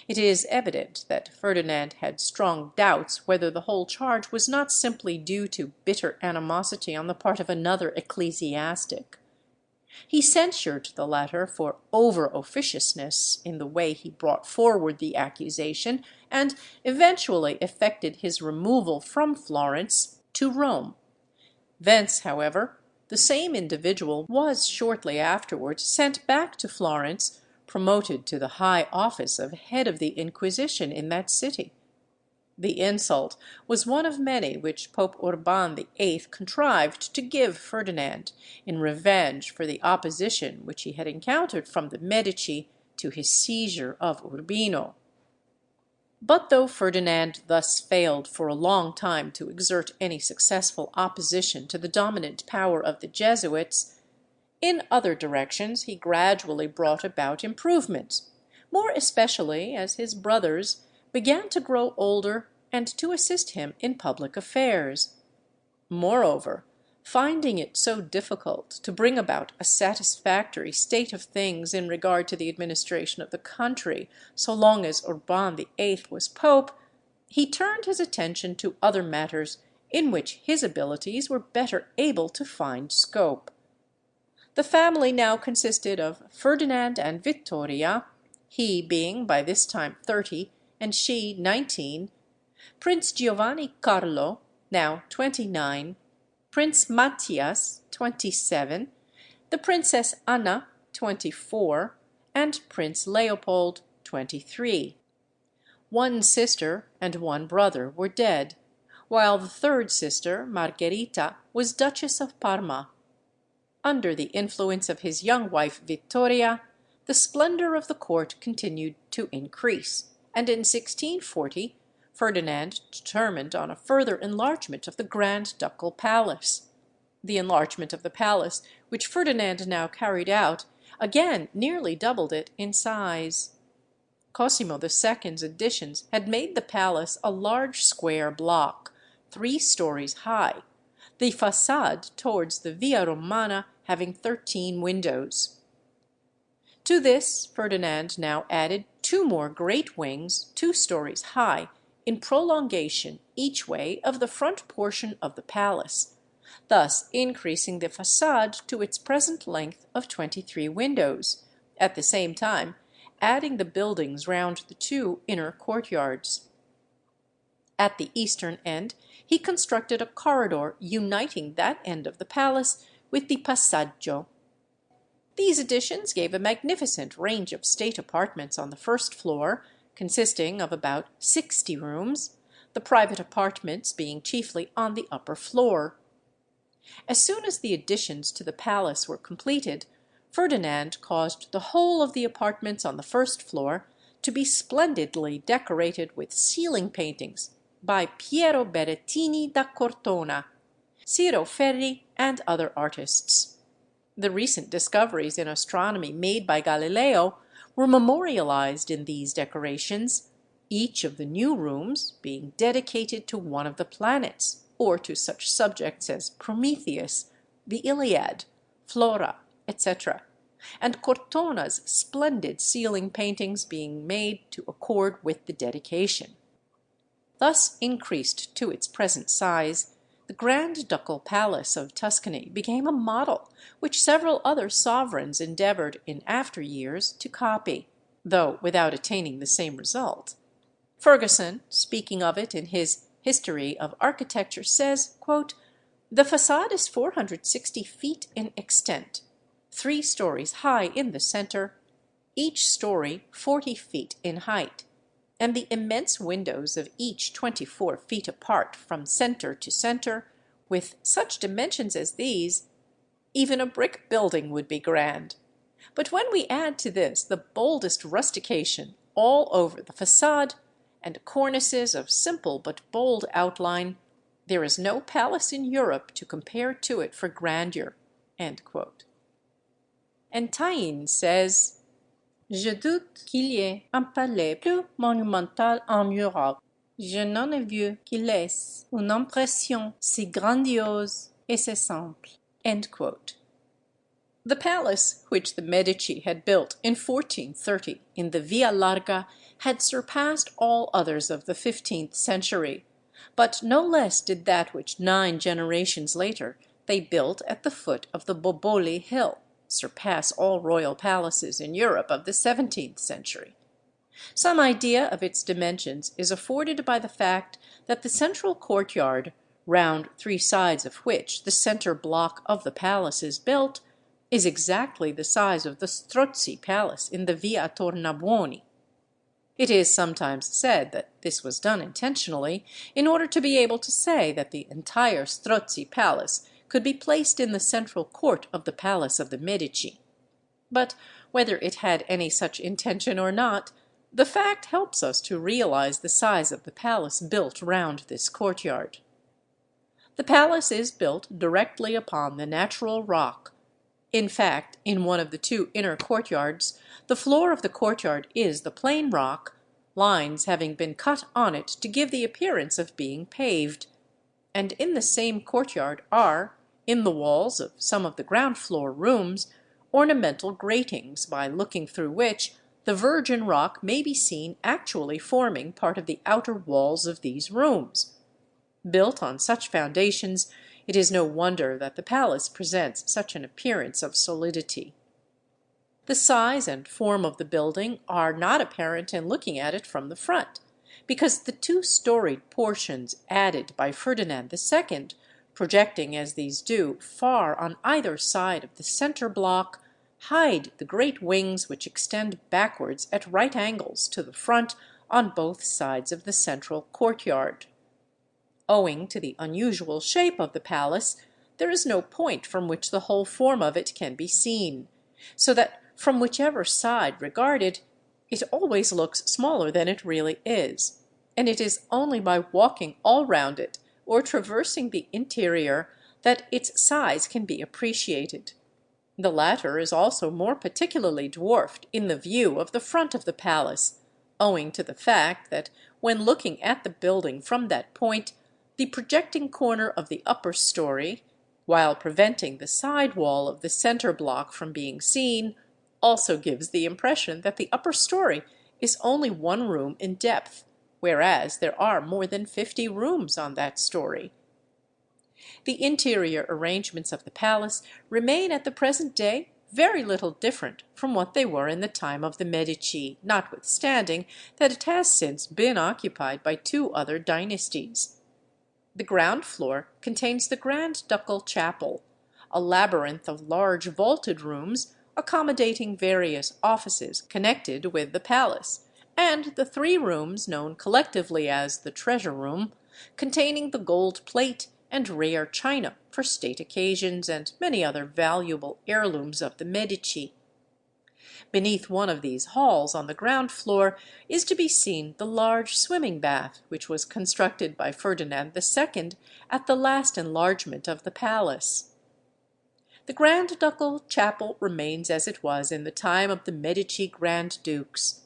It is evident that Ferdinand had strong doubts whether the whole charge was not simply due to bitter animosity on the part of another ecclesiastic. He censured the latter for over-officiousness in the way he brought forward the accusation, and eventually effected his removal from Florence to Rome. Thence, however, the same individual was shortly afterwards sent back to Florence, promoted to the high office of head of the Inquisition in that city. The insult was one of many which Pope Urban VIII contrived to give Ferdinand in revenge for the opposition which he had encountered from the Medici to his seizure of Urbino. But though Ferdinand thus failed for a long time to exert any successful opposition to the dominant power of the Jesuits, in other directions he gradually brought about improvements, more especially as his brothers began to grow older and to assist him in public affairs. Moreover, finding it so difficult to bring about a satisfactory state of things in regard to the administration of the country so long as Urban VIII was pope, he turned his attention to other matters in which his abilities were better able to find scope. The family now consisted of Ferdinand and Vittoria, he being by this time 30 and she 19, Prince Giovanni Carlo, now 29, Prince Matthias, 27, the Princess Anna, 24, and Prince Leopold, 23. One sister and one brother were dead, while the third sister, Margherita, was Duchess of Parma. Under the influence of his young wife Vittoria, the splendor of the court continued to increase, and in 1640 Ferdinand determined on a further enlargement of the Grand Ducal Palace. The enlargement of the palace, which Ferdinand now carried out, again nearly doubled it in size. Cosimo II's additions had made the palace a large square block, 3 stories high, the façade towards the Via Romana having 13 windows. To this Ferdinand now added 2 more great wings, 2 stories high, in prolongation each way of the front portion of the palace, thus increasing the façade to its present length of 23 windows, at the same time adding the buildings round the 2 inner courtyards. At the eastern end he constructed a corridor uniting that end of the palace with the passaggio. These additions gave a magnificent range of state apartments on the first floor, consisting of about 60 rooms, the private apartments being chiefly on the upper floor. As soon as the additions to the palace were completed, Ferdinand caused the whole of the apartments on the first floor to be splendidly decorated with ceiling paintings by Piero Berrettini da Cortona, Ciro Ferri, and other artists. The recent discoveries in astronomy made by Galileo were memorialized in these decorations, each of the new rooms being dedicated to one of the planets, or to such subjects as Prometheus, the Iliad, Flora, etc., and Cortona's splendid ceiling paintings being made to accord with the dedication. Thus increased to its present size, the Grand Ducal Palace of Tuscany became a model which several other sovereigns endeavoured in after years to copy, though without attaining the same result. Ferguson, speaking of it in his History of Architecture, says, quote, "The façade is 460 feet in extent, 3 stories high in the centre, each story 40 feet in height, and the immense windows of each 24 feet apart from centre to centre, with such dimensions as these, even a brick building would be grand. But when we add to this the boldest rustication all over the façade, and cornices of simple but bold outline, there is no palace in Europe to compare to it for grandeur." End quote. And Taine says, "Je doute qu'il y ait un palais plus monumental en Europe. Je n'en ai vu qui laisse une impression si grandiose et si simple." End quote. The palace which the Medici had built in 1430 in the Via Larga had surpassed all others of the 15th century, but no less did that which 9 generations later they built at the foot of the Boboli Hill surpass all royal palaces in Europe of the 17th century. Some idea of its dimensions is afforded by the fact that the central courtyard, round 3 sides of which the centre block of the palace is built, is exactly the size of the Strozzi Palace in the Via Tornabuoni. It is sometimes said that this was done intentionally, in order to be able to say that the entire Strozzi Palace could be placed in the central court of the Palace of the Medici. But whether it had any such intention or not, the fact helps us to realize the size of the palace built round this courtyard. The palace is built directly upon the natural rock. In fact, in one of the 2 inner courtyards, the floor of the courtyard is the plain rock, lines having been cut on it to give the appearance of being paved. And in the same courtyard are, in the walls of some of the ground floor rooms, ornamental gratings, by looking through which the virgin rock may be seen actually forming part of the outer walls of these rooms. Built on such foundations, it is no wonder that the palace presents such an appearance of solidity. The size and form of the building are not apparent in looking at it from the front, because the 2-storied portions added by Ferdinand II, projecting as these do far on either side of the centre block, hide the great wings which extend backwards at right angles to the front on both sides of the central courtyard. Owing to the unusual shape of the palace, there is no point from which the whole form of it can be seen, so that from whichever side regarded, it always looks smaller than it really is, and it is only by walking all round it or traversing the interior that its size can be appreciated. The latter is also more particularly dwarfed in the view of the front of the palace, owing to the fact that when looking at the building from that point, the projecting corner of the upper story, while preventing the side wall of the center block from being seen, also gives the impression that the upper story is only one room in depth, whereas there are more than 50 rooms on that story. The interior arrangements of the palace remain at the present day very little different from what they were in the time of the Medici, notwithstanding that it has since been occupied by 2 other dynasties. The ground floor contains the Grand Ducal Chapel, a labyrinth of large vaulted rooms accommodating various offices connected with the palace, and the 3 rooms known collectively as the Treasure Room, containing the gold plate and rare china for state occasions and many other valuable heirlooms of the Medici. Beneath one of these halls on the ground floor is to be seen the large swimming bath which was constructed by Ferdinand II at the last enlargement of the palace. The Grand Ducal Chapel remains as it was in the time of the Medici Grand Dukes.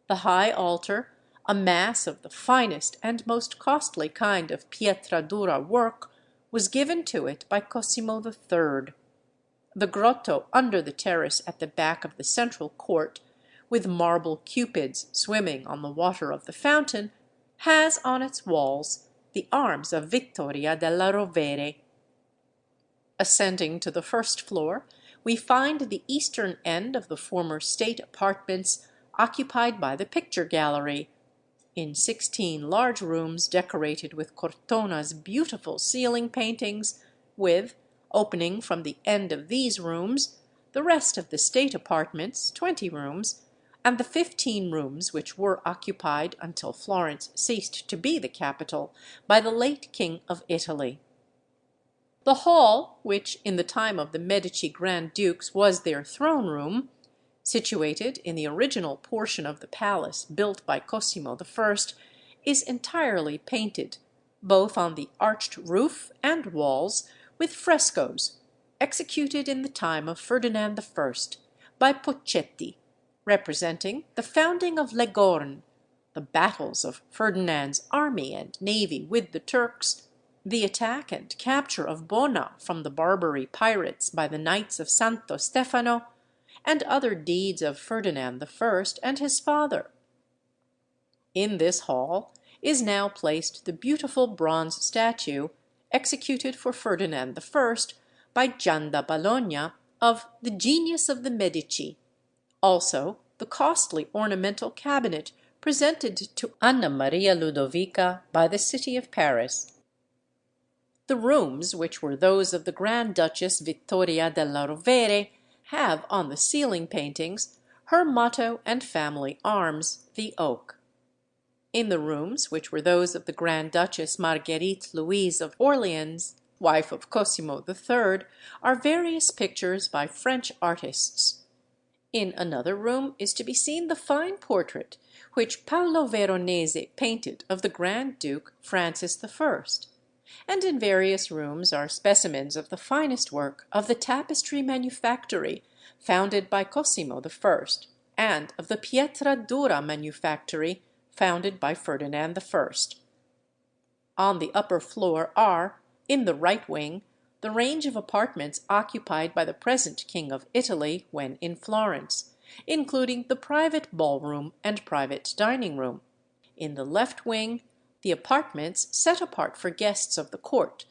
The high altar, a mass of the finest and most costly kind of pietra dura work, was given to it by Cosimo III. The grotto under the terrace at the back of the central court, with marble cupids swimming on the water of the fountain, has on its walls the arms of Vittoria della Rovere. Ascending to the first floor, we find the eastern end of the former state apartments occupied by the picture gallery, in 16 large rooms decorated with Cortona's beautiful ceiling paintings, with, opening from the end of these rooms, the rest of the state apartments, 20 rooms, and the 15 rooms which were occupied until Florence ceased to be the capital by the late King of Italy. The hall, which in the time of the Medici Grand Dukes was their throne room, situated in the original portion of the palace built by Cosimo I, is entirely painted, both on the arched roof and walls, with frescoes, executed in the time of Ferdinand I by Puccetti, representing the founding of Leghorn, the battles of Ferdinand's army and navy with the Turks, the attack and capture of Bona from the Barbary pirates by the Knights of Santo Stefano, and other deeds of Ferdinand I and his father. In this hall is now placed the beautiful bronze statue, executed for Ferdinand I by Gian da Bologna, of the genius of the Medici, also the costly ornamental cabinet presented to Anna Maria Ludovica by the city of Paris. The rooms, which were those of the Grand Duchess Vittoria della Rovere, have on the ceiling paintings her motto and family arms, the oak. In the rooms, which were those of the Grand Duchess Marguerite Louise of Orleans, wife of Cosimo III, are various pictures by French artists. In another room is to be seen the fine portrait which Paolo Veronese painted of the Grand Duke Francis I, and in various rooms are specimens of the finest work of the tapestry manufactory founded by Cosimo I, and of the pietra dura manufactory founded by Ferdinand I. On the upper floor are, in the right wing, the range of apartments occupied by the present King of Italy when in Florence, including the private ballroom and private dining room. In the left wing, the apartments set apart for guests of the court,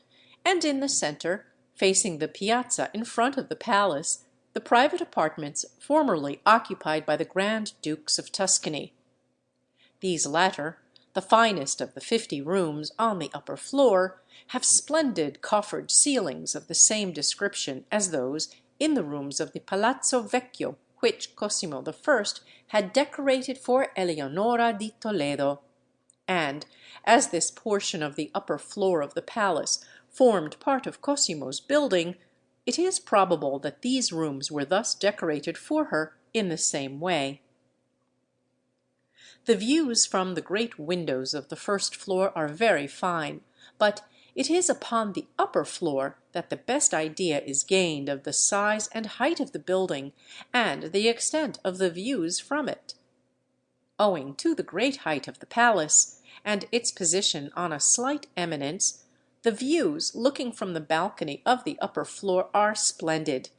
and in the center, facing the piazza in front of the palace, the private apartments formerly occupied by the Grand Dukes of Tuscany. These latter, the finest of the 50 rooms on the upper floor, have splendid coffered ceilings of the same description as those in the rooms of the Palazzo Vecchio which Cosimo I had decorated for Eleonora di Toledo; and, as this portion of the upper floor of the palace formed part of Cosimo's building, it is probable that these rooms were thus decorated for her in the same way. The views from the great windows of the first floor are very fine, but it is upon the upper floor that the best idea is gained of the size and height of the building and the extent of the views from it. Owing to the great height of the palace, and its position on a slight eminence, the views looking from the balcony of the upper floor are splendid,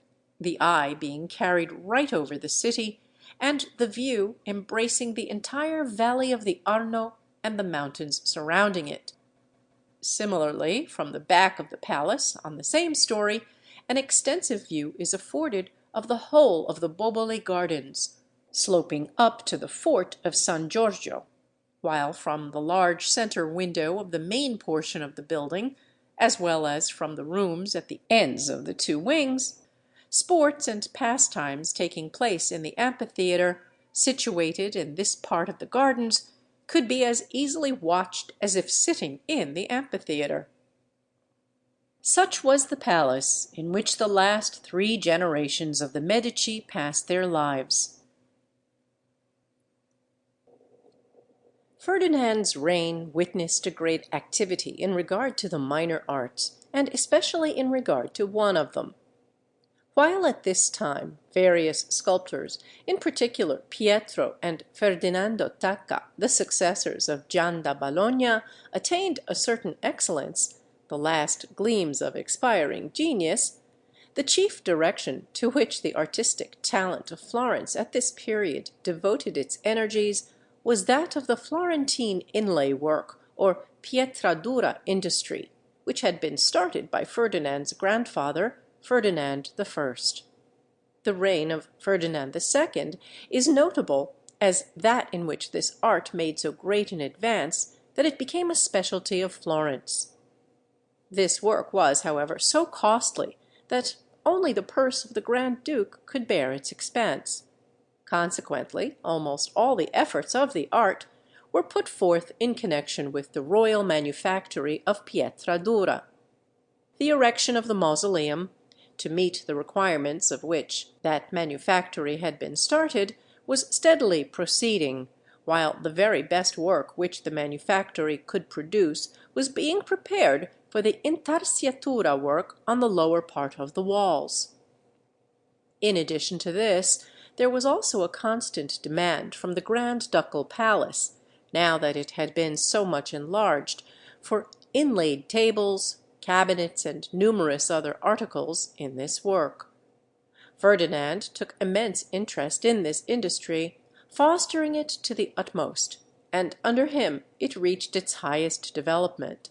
the eye being carried right over the city, and the view embracing the entire valley of the Arno and the mountains surrounding it. Similarly, from the back of the palace, on the same story, an extensive view is afforded of the whole of the Boboli Gardens, sloping up to the fort of San Giorgio, while from the large centre window of the main portion of the building, as well as from the rooms at the ends of the two wings, sports and pastimes taking place in the amphitheatre, situated in this part of the gardens, could be as easily watched as if sitting in the amphitheatre. Such was the palace in which the last 3 generations of the Medici passed their lives. Ferdinand's reign witnessed a great activity in regard to the minor arts, and especially in regard to one of them. While at this time various sculptors, in particular Pietro and Ferdinando Tacca, the successors of Gian da Bologna, attained a certain excellence, the last gleams of expiring genius, the chief direction to which the artistic talent of Florence at this period devoted its energies was that of the Florentine inlay work, or pietratura industry, which had been started by Ferdinand's grandfather, Ferdinand I. The reign of Ferdinand II is notable as that in which this art made so great an advance that it became a specialty of Florence. This work was, however, so costly that only the purse of the Grand Duke could bear its expense. Consequently, almost all the efforts of the art were put forth in connection with the royal manufactory of pietratura. The erection of the mausoleum, to meet the requirements of which that manufactory had been started, was steadily proceeding, while the very best work which the manufactory could produce was being prepared for the intarsiatura work on the lower part of the walls. In addition to this, there was also a constant demand from the Grand Ducal Palace, now that it had been so much enlarged, for inlaid tables, cabinets, and numerous other articles in this work. Ferdinand took immense interest in this industry, fostering it to the utmost, and under him it reached its highest development.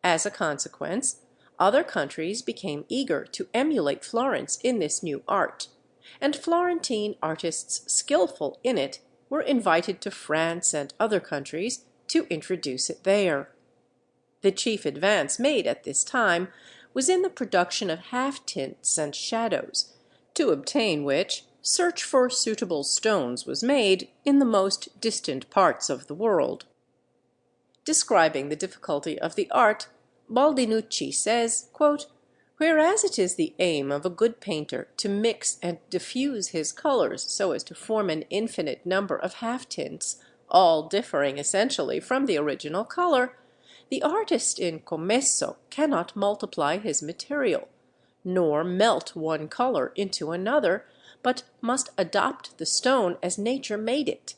As a consequence, other countries became eager to emulate Florence in this new art, and Florentine artists skilful in it were invited to France and other countries to introduce it there. The chief advance made at this time was in the production of half-tints and shadows, to obtain which search for suitable stones was made in the most distant parts of the world. Describing the difficulty of the art, Baldinucci says, quote, "Whereas it is the aim of a good painter to mix and diffuse his colours so as to form an infinite number of half-tints, all differing essentially from the original colour, the artist in commesso cannot multiply his material, nor melt one colour into another, but must adopt the stone as nature made it.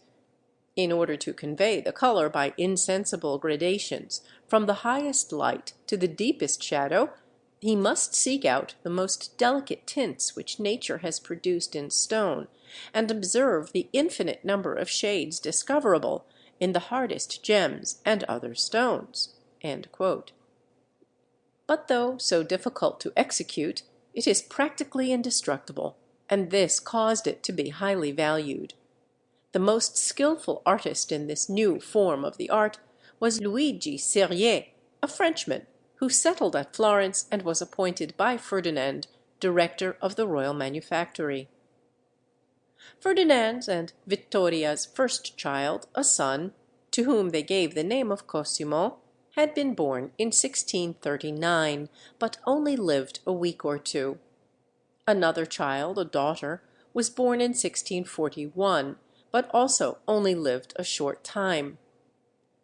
In order to convey the colour by insensible gradations from the highest light to the deepest shadow, he must seek out the most delicate tints which nature has produced in stone, and observe the infinite number of shades discoverable in the hardest gems and other stones." End quote. But though so difficult to execute, it is practically indestructible, and this caused it to be highly valued. The most skilful artist in this new form of the art was Luigi Serie, a Frenchman, who settled at Florence and was appointed by Ferdinand director of the royal manufactory. Ferdinand's and Vittoria's first child, a son, to whom they gave the name of Cosimo, had been born in 1639, but only lived a week or two. Another child, a daughter, was born in 1641, but also only lived a short time.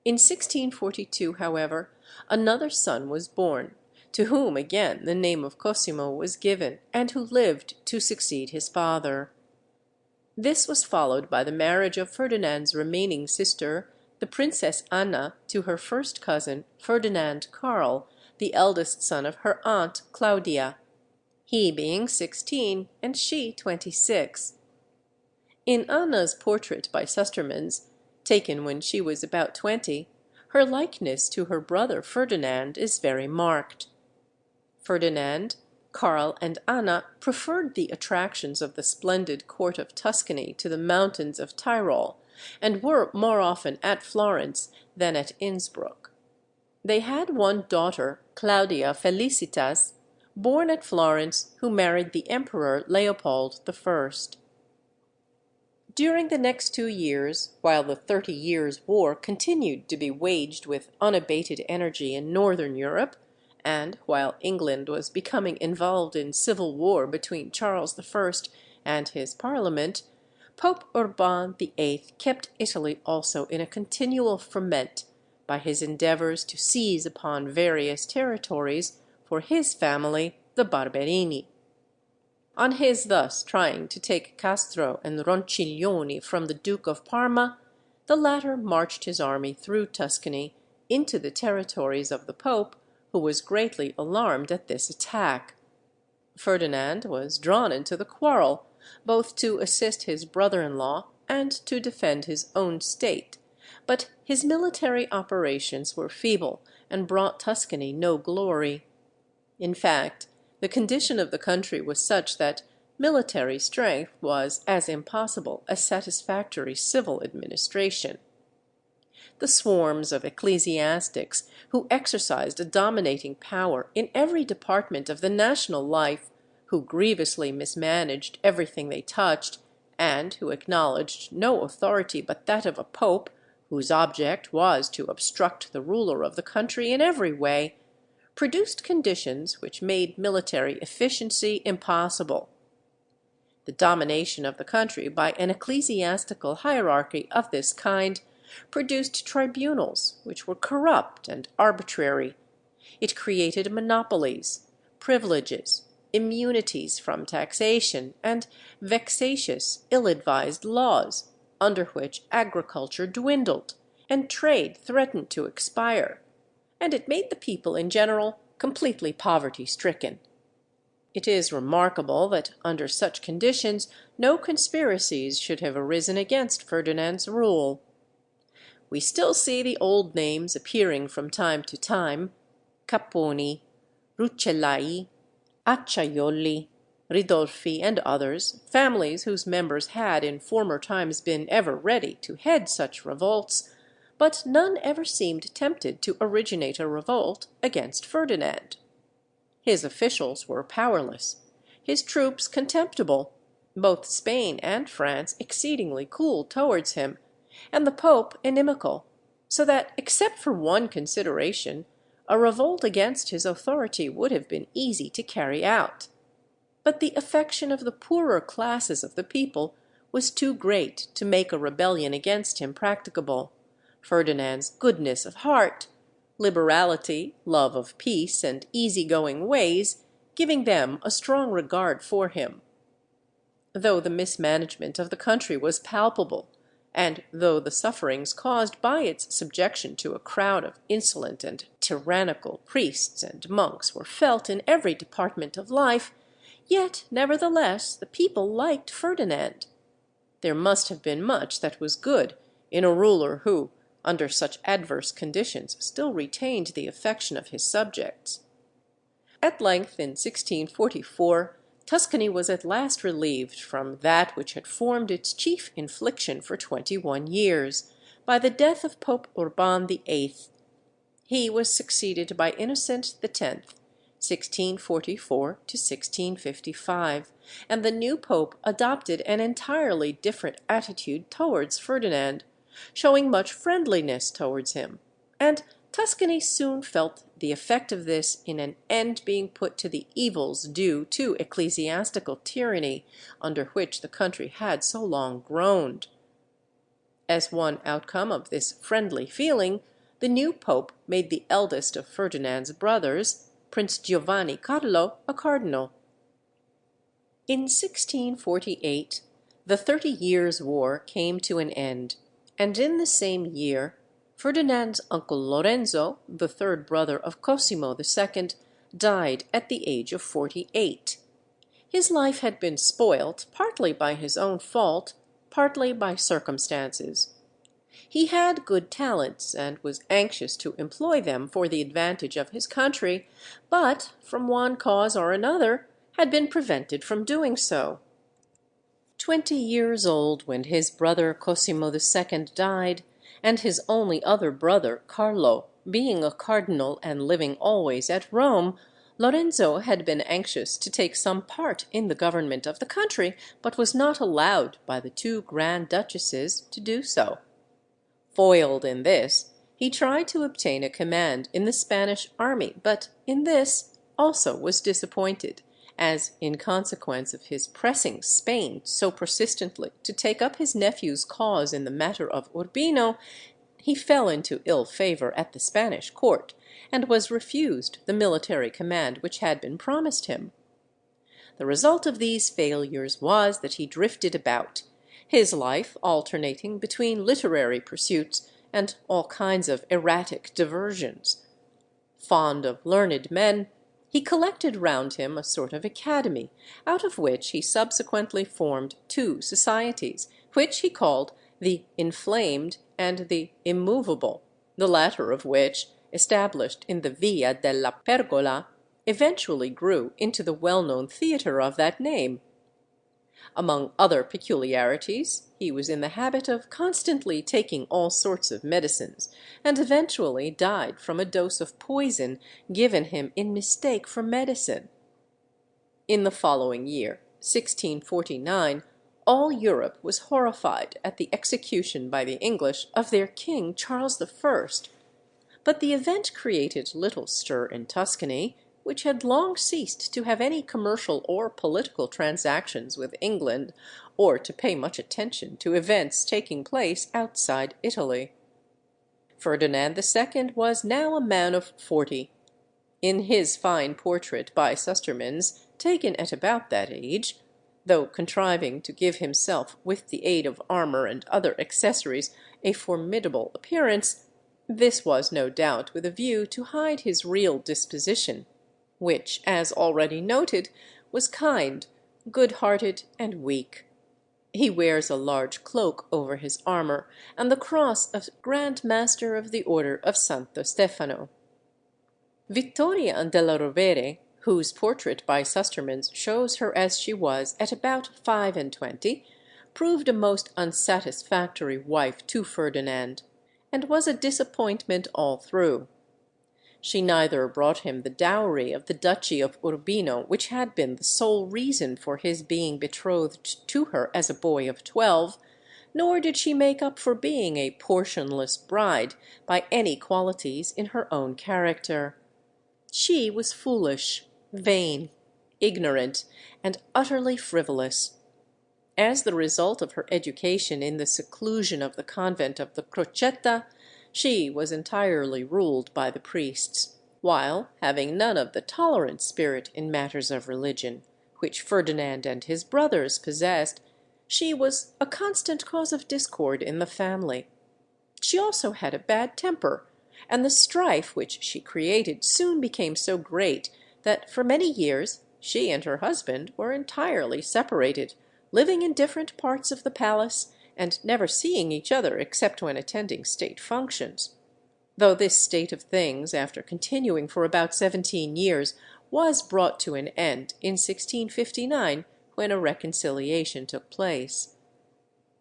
In 1642, however, another son was born, to whom again the name of Cosimo was given, and who lived to succeed his father. This was followed by the marriage of Ferdinand's remaining sister, the Princess Anna, to her first cousin, Ferdinand Karl, the eldest son of her aunt Claudia, he being 16 and she 26. In Anna's portrait by Sustermans, taken when she was about 20, her likeness to her brother Ferdinand is very marked. Ferdinand, Karl, and Anna preferred the attractions of the splendid court of Tuscany to the mountains of Tyrol, and were more often at Florence than at Innsbruck. They had one daughter, Claudia Felicitas, born at Florence, who married the Emperor Leopold I. During the next 2 years, while the 30 Years' War continued to be waged with unabated energy in northern Europe, and while England was becoming involved in civil war between Charles I and his Parliament, Pope Urban VIII kept Italy also in a continual ferment by his endeavours to seize upon various territories for his family, the Barberini. On his thus trying to take Castro and Ronciglione from the Duke of Parma, the latter marched his army through Tuscany into the territories of the Pope, who was greatly alarmed at this attack. Ferdinand was drawn into the quarrel, both to assist his brother-in-law and to defend his own state, but his military operations were feeble and brought Tuscany no glory. In fact, the condition of the country was such that military strength was as impossible as satisfactory civil administration. The swarms of ecclesiastics, who exercised a dominating power in every department of the national life, who grievously mismanaged everything they touched, and who acknowledged no authority but that of a pope, whose object was to obstruct the ruler of the country in every way, produced conditions which made military efficiency impossible. The domination of the country by an ecclesiastical hierarchy of this kind produced tribunals which were corrupt and arbitrary. It created monopolies, privileges, immunities from taxation, and vexatious, ill-advised laws, under which agriculture dwindled, and trade threatened to expire, and it made the people in general completely poverty-stricken. It is remarkable that under such conditions no conspiracies should have arisen against Ferdinand's rule. We still see the old names appearing from time to time: Capponi, Rucellai, Acciaioli, Ridolfi, and others, families whose members had in former times been ever ready to head such revolts, but none ever seemed tempted to originate a revolt against Ferdinand. His officials were powerless, his troops contemptible, both Spain and France exceedingly cool towards him, and the Pope inimical, so that, except for one consideration, a revolt against his authority would have been easy to carry out. But the affection of the poorer classes of the people was too great to make a rebellion against him practicable. Ferdinand's goodness of heart, liberality, love of peace, and easy-going ways, giving them a strong regard for him. Though the mismanagement of the country was palpable, and though the sufferings caused by its subjection to a crowd of insolent and tyrannical priests and monks were felt in every department of life, yet, nevertheless, the people liked Ferdinand. There must have been much that was good in a ruler who, under such adverse conditions, still retained the affection of his subjects. At length, in 1644, Tuscany was at last relieved from that which had formed its chief infliction for 21 years, by the death of Pope Urban VIII. He was succeeded by Innocent X, 1644 to 1655, and the new pope adopted an entirely different attitude towards Ferdinand, showing much friendliness towards him, and Tuscany soon felt the effect of this in an end being put to the evils due to ecclesiastical tyranny under which the country had so long groaned. As one outcome of this friendly feeling, the new pope made the eldest of Ferdinand's brothers, Prince Giovanni Carlo, a cardinal. In 1648 the 30 Years' War came to an end, and in the same year Ferdinand's uncle Lorenzo, the third brother of Cosimo II, died at the age of 48. His life had been spoilt, partly by his own fault, partly by circumstances. He had good talents, and was anxious to employ them for the advantage of his country, but, from one cause or another, had been prevented from doing so. 20 years old when his brother Cosimo II died, and his only other brother, Carlo, being a cardinal and living always at Rome, Lorenzo had been anxious to take some part in the government of the country, but was not allowed by the two grand duchesses to do so. Foiled in this, he tried to obtain a command in the Spanish army, but in this also was disappointed, as, in consequence of his pressing Spain so persistently to take up his nephew's cause in the matter of Urbino, he fell into ill favour at the Spanish court, and was refused the military command which had been promised him. The result of these failures was that he drifted about, his life alternating between literary pursuits and all kinds of erratic diversions. Fond of learned men, he collected round him a sort of academy, out of which he subsequently formed two societies, which he called the Inflamed and the Immovable, the latter of which, established in the Via della Pergola, eventually grew into the well-known theatre of that name. Among other peculiarities, he was in the habit of constantly taking all sorts of medicines, and eventually died from a dose of poison given him in mistake for medicine. In the following year, 1649, all Europe was horrified at the execution by the English of their king Charles I. But the event created little stir in Tuscany, which had long ceased to have any commercial or political transactions with England, or to pay much attention to events taking place outside Italy. Ferdinand II was now a man of 40. In his fine portrait by Sustermans, taken at about that age, though contriving to give himself, with the aid of armour and other accessories, a formidable appearance, this was no doubt with a view to hide his real disposition, which, as already noted, was kind, good-hearted, and weak. He wears a large cloak over his armour, and the cross of Grand Master of the Order of Santo Stefano. Vittoria della Rovere, whose portrait by Sustermans shows her as she was at about 25, proved a most unsatisfactory wife to Ferdinand, and was a disappointment all through. She neither brought him the dowry of the Duchy of Urbino, which had been the sole reason for his being betrothed to her as a boy of 12, nor did she make up for being a portionless bride by any qualities in her own character. She was foolish, vain, ignorant, and utterly frivolous. As the result of her education in the seclusion of the convent of the Crocetta, she was entirely ruled by the priests, while, having none of the tolerant spirit in matters of religion, which Ferdinand and his brothers possessed, she was a constant cause of discord in the family. She also had a bad temper, and the strife which she created soon became so great that for many years she and her husband were entirely separated, living in different parts of the palace, and never seeing each other except when attending state functions; though this state of things, after continuing for about 17 years, was brought to an end in 1659, when a reconciliation took place.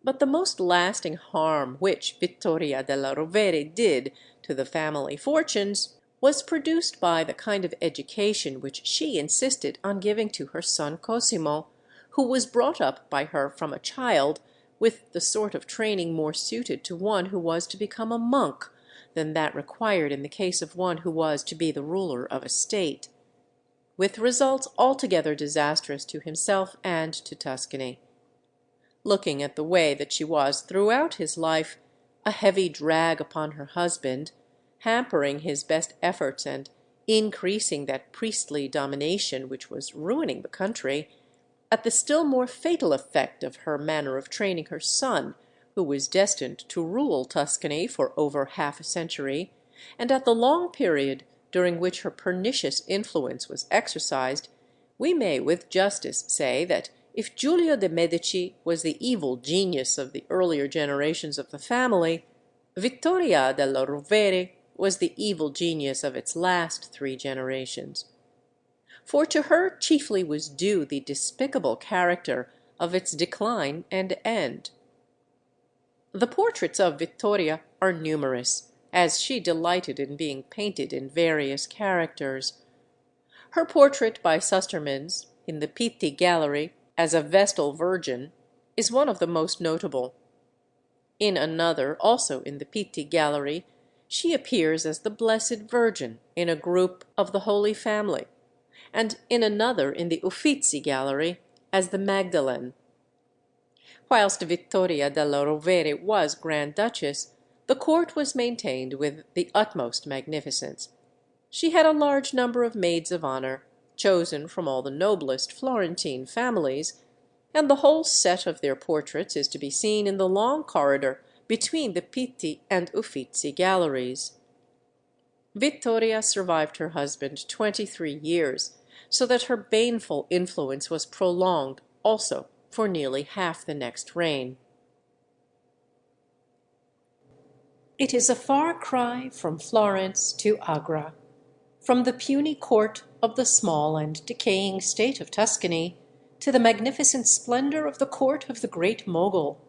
But the most lasting harm which Vittoria della Rovere did to the family fortunes was produced by the kind of education which she insisted on giving to her son Cosimo, who was brought up by her from a child with the sort of training more suited to one who was to become a monk than that required in the case of one who was to be the ruler of a state, with results altogether disastrous to himself and to Tuscany. Looking at the way that she was throughout his life, a heavy drag upon her husband, hampering his best efforts and increasing that priestly domination which was ruining the country, at the still more fatal effect of her manner of training her son, who was destined to rule Tuscany for over half a century, and at the long period during which her pernicious influence was exercised, we may with justice say that if Giulio de' Medici was the evil genius of the earlier generations of the family, Vittoria della Rovere was the evil genius of its last 3 generations. For to her chiefly was due the despicable character of its decline and end. The portraits of Vittoria are numerous, as she delighted in being painted in various characters. Her portrait by Sustermans, in the Pitti Gallery, as a Vestal Virgin, is one of the most notable. In another, also in the Pitti Gallery, she appears as the Blessed Virgin in a group of the Holy Family, and in another in the Uffizi Gallery as the Magdalene. Whilst Vittoria della Rovere was Grand Duchess, the court was maintained with the utmost magnificence. She had a large number of maids of honour, chosen from all the noblest Florentine families, and the whole set of their portraits is to be seen in the long corridor between the Pitti and Uffizi galleries. Vittoria survived her husband 23 years, so that her baneful influence was prolonged also for nearly half the next reign. It is a far cry from Florence to Agra, from the puny court of the small and decaying state of Tuscany to the magnificent splendor of the court of the great Mogul,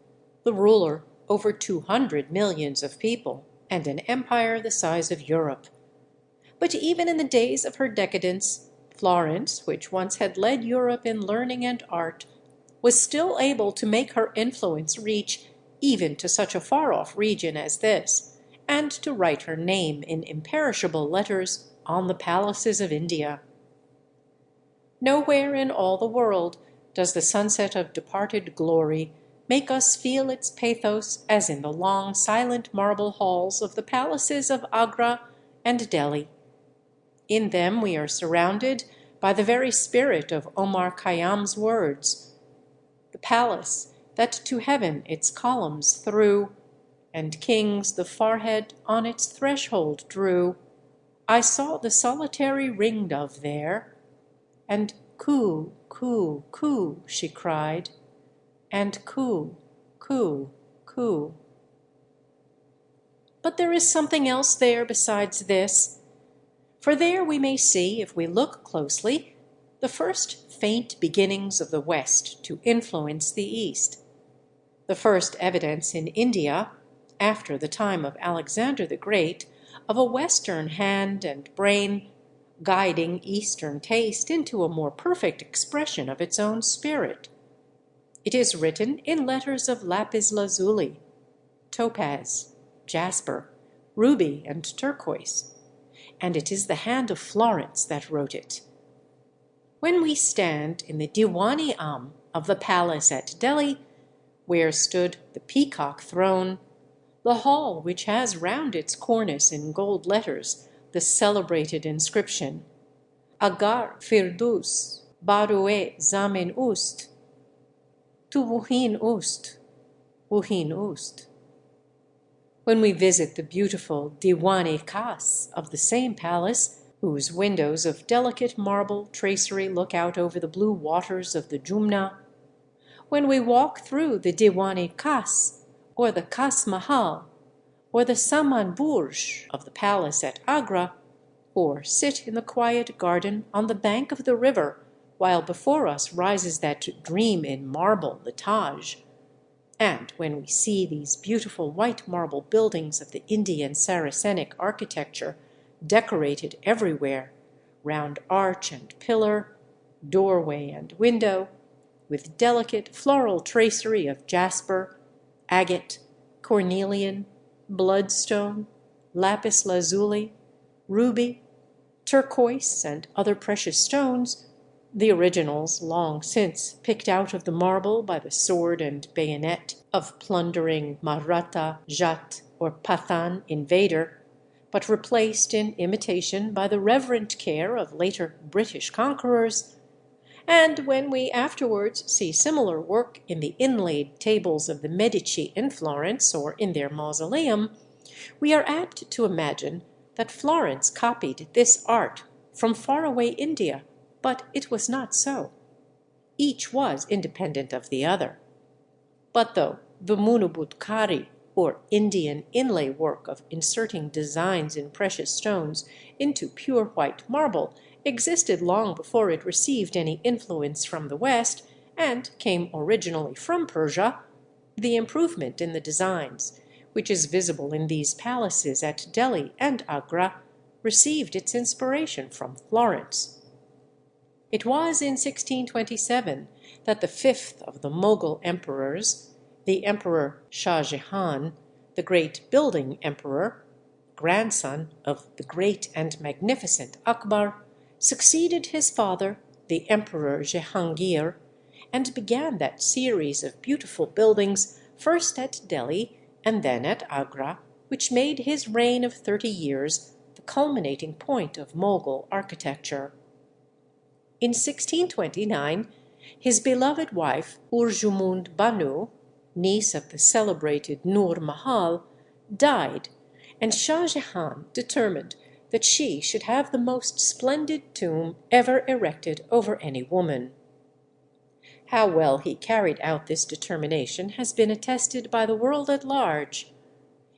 the ruler over 200 millions of people and an empire the size of Europe. But even in the days of her decadence, Florence, which once had led Europe in learning and art, was still able to make her influence reach even to such a far-off region as this, and to write her name in imperishable letters on the palaces of India. Nowhere in all the world does the sunset of departed glory make us feel its pathos as in the long silent marble halls of the palaces of Agra and Delhi. In them we are surrounded by the very spirit of Omar Khayyam's words: "The palace that to heaven its columns threw, and kings the forehead on its threshold drew, I saw the solitary ring-dove there, and coo, coo, coo, she cried, and coo, coo, coo." But there is something else there besides this, for there we may see, if we look closely, the first faint beginnings of the West to influence the East. The first evidence in India, after the time of Alexander the Great, of a Western hand and brain guiding Eastern taste into a more perfect expression of its own spirit. It is written in letters of lapis lazuli, topaz, jasper, ruby, and turquoise, and it is the hand of Florence that wrote it. When we stand in the Diwan-i-Am of the palace at Delhi, where stood the peacock throne, the hall which has round its cornice in gold letters the celebrated inscription, "Agar Firdous Baru-e Zamin Ust, Tu Wuhin Ust, Wuhin Ust." When we visit the beautiful Diwan-i-Khas of the same palace, whose windows of delicate marble tracery look out over the blue waters of the Jumna, when we walk through the Diwan-i-Khas, or the Khas Mahal, or the Saman Burj of the palace at Agra, or sit in the quiet garden on the bank of the river, while before us rises that dream in marble, the Taj, and when we see these beautiful white marble buildings of the Indian Saracenic architecture decorated everywhere, round arch and pillar, doorway and window, with delicate floral tracery of jasper, agate, cornelian, bloodstone, lapis lazuli, ruby, turquoise, and other precious stones, the originals long since picked out of the marble by the sword and bayonet of plundering Maratha, Jat, or Pathan invader, but replaced in imitation by the reverent care of later British conquerors. And when we afterwards see similar work in the inlaid tables of the Medici in Florence or in their mausoleum, we are apt to imagine that Florence copied this art from faraway India, but it was not so. Each was independent of the other. But though the Munubudkari, or Indian inlay work of inserting designs in precious stones into pure white marble, existed long before it received any influence from the West, and came originally from Persia, the improvement in the designs, which is visible in these palaces at Delhi and Agra, received its inspiration from Florence. It was in 1627 that the fifth of the Mughal emperors, the Emperor Shah Jahan, the great building emperor, grandson of the great and magnificent Akbar, succeeded his father, the Emperor Jehangir, and began that series of beautiful buildings, first at Delhi and then at Agra, which made his reign of 30 years the culminating point of Mughal architecture. In 1629, his beloved wife Urjumund Banu, niece of the celebrated Nur Mahal, died, and Shah Jahan determined that she should have the most splendid tomb ever erected over any woman. How well he carried out this determination has been attested by the world at large.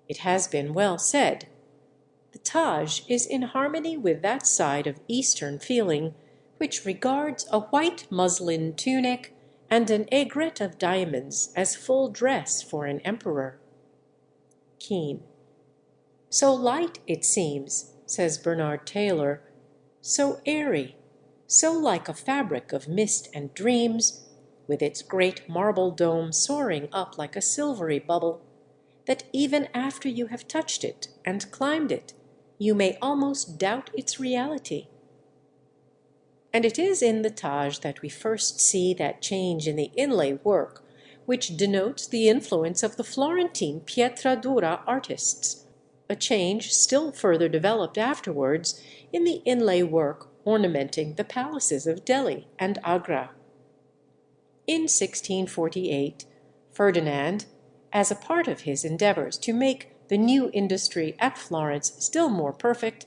It has been well said, "The Taj is in harmony with that side of Eastern feeling which regards a white muslin tunic and an aigrette of diamonds as full dress for an emperor." Keene. "So light it seems," says Bernard Taylor, "so airy, so like a fabric of mist and dreams, with its great marble dome soaring up like a silvery bubble, that even after you have touched it and climbed it, you may almost doubt its reality." And it is in the Taj that we first see that change in the inlay work which denotes the influence of the Florentine pietra dura artists, a change still further developed afterwards in the inlay work ornamenting the palaces of Delhi and Agra. In 1648, Ferdinand, as a part of his endeavours to make the new industry at Florence still more perfect,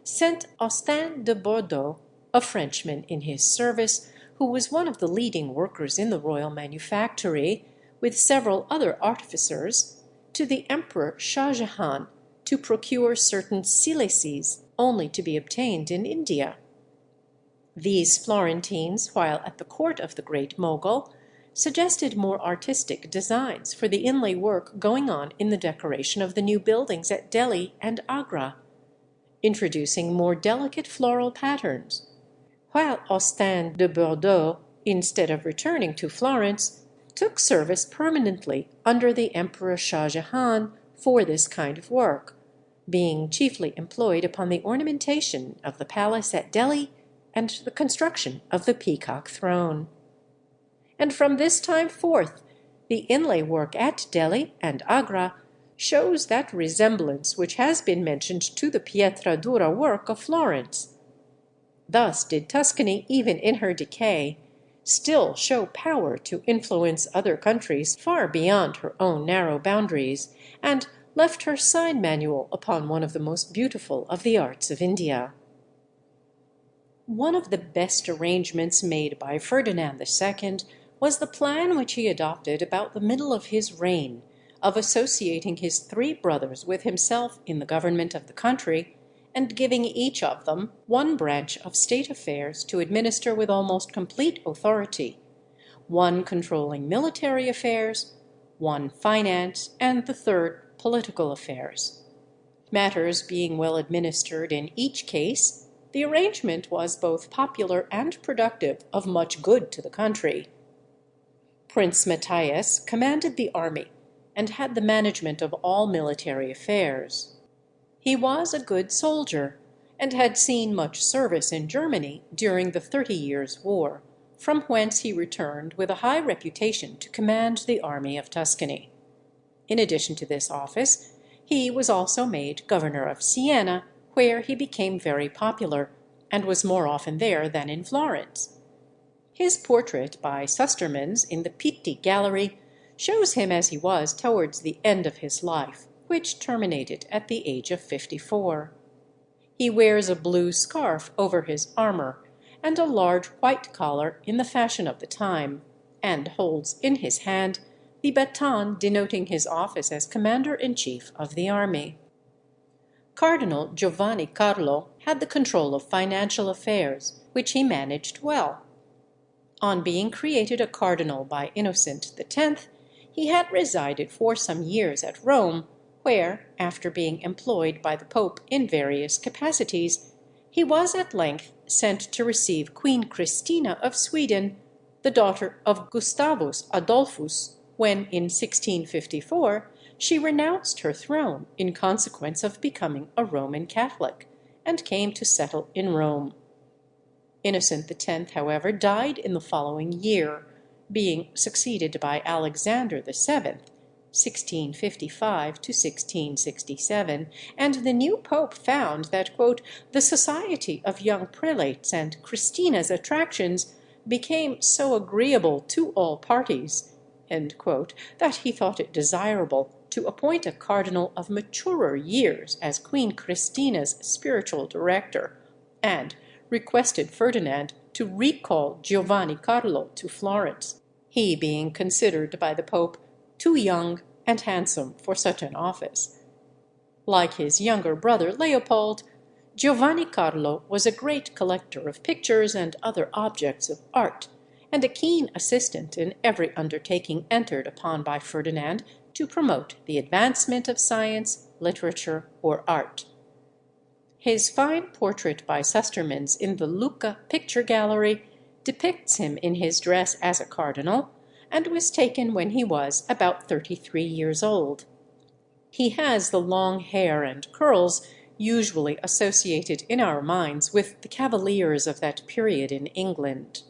sent Austin de Bordeaux, a Frenchman in his service, who was one of the leading workers in the royal manufactory, with several other artificers, to the Emperor Shah Jahan to procure certain silices only to be obtained in India. These Florentines, while at the court of the great Mogul, suggested more artistic designs for the inlay work going on in the decoration of the new buildings at Delhi and Agra, introducing more delicate floral patterns, while Austin de Bordeaux, instead of returning to Florence, took service permanently under the Emperor Shah Jahan for this kind of work, being chiefly employed upon the ornamentation of the palace at Delhi and the construction of the Peacock Throne. And from this time forth, the inlay work at Delhi and Agra shows that resemblance which has been mentioned to the pietra dura work of Florence. Thus did Tuscany, even in her decay, still show power to influence other countries far beyond her own narrow boundaries, and left her sign manual upon one of the most beautiful of the arts of India. One of the best arrangements made by Ferdinand II was the plan which he adopted about the middle of his reign, of associating his three brothers with himself in the government of the country, and giving each of them one branch of state affairs to administer with almost complete authority, one controlling military affairs, one finance, and the third political affairs. Matters being well administered in each case, the arrangement was both popular and productive of much good to the country. Prince Matthias commanded the army and had the management of all military affairs. He was a good soldier, and had seen much service in Germany during the 30 Years' War, from whence he returned with a high reputation to command the army of Tuscany. In addition to this office, he was also made governor of Siena, where he became very popular, and was more often there than in Florence. His portrait by Sustermans in the Pitti Gallery shows him as he was towards the end of his life, which terminated at the age of 54. He wears a blue scarf over his armor, and a large white collar in the fashion of the time, and holds in his hand the baton denoting his office as commander-in-chief of the army. Cardinal Giovanni Carlo had the control of financial affairs, which he managed well. On being created a cardinal by Innocent X, he had resided for some years at Rome, where, after being employed by the Pope in various capacities, he was at length sent to receive Queen Christina of Sweden, the daughter of Gustavus Adolphus, when, in 1654, she renounced her throne in consequence of becoming a Roman Catholic, and came to settle in Rome. Innocent X, however, died in the following year, being succeeded by Alexander VII, 1655 to 1667, and the new pope found that, quote, "the society of young prelates and Christina's attractions became so agreeable to all parties," end quote, that he thought it desirable to appoint a cardinal of maturer years as Queen Christina's spiritual director, and requested Ferdinand to recall Giovanni Carlo to Florence, he being considered by the Pope too young and handsome for such an office. Like his younger brother Leopold, Giovanni Carlo was a great collector of pictures and other objects of art, and a keen assistant in every undertaking entered upon by Ferdinand to promote the advancement of science, literature, or art. His fine portrait by Sustermans in the Lucca Picture Gallery depicts him in his dress as a cardinal, and was taken when he was about 33 years old. He has the long hair and curls usually associated in our minds with the cavaliers of that period in England.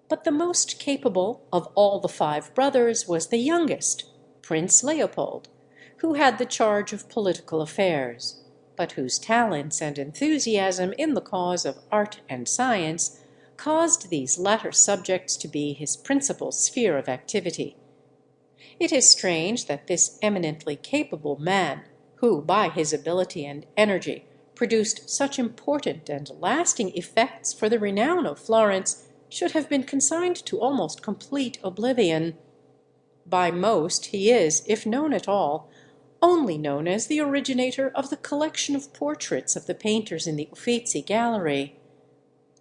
But the most capable of all the 5 brothers was the youngest, Prince Leopold, who had the charge of political affairs, but whose talents and enthusiasm in the cause of art and science caused these latter subjects to be his principal sphere of activity. It is strange that this eminently capable man, who by his ability and energy produced such important and lasting effects for the renown of Florence, should have been consigned to almost complete oblivion. By most he is, if known at all, only known as the originator of the collection of portraits of the painters in the Uffizi Gallery.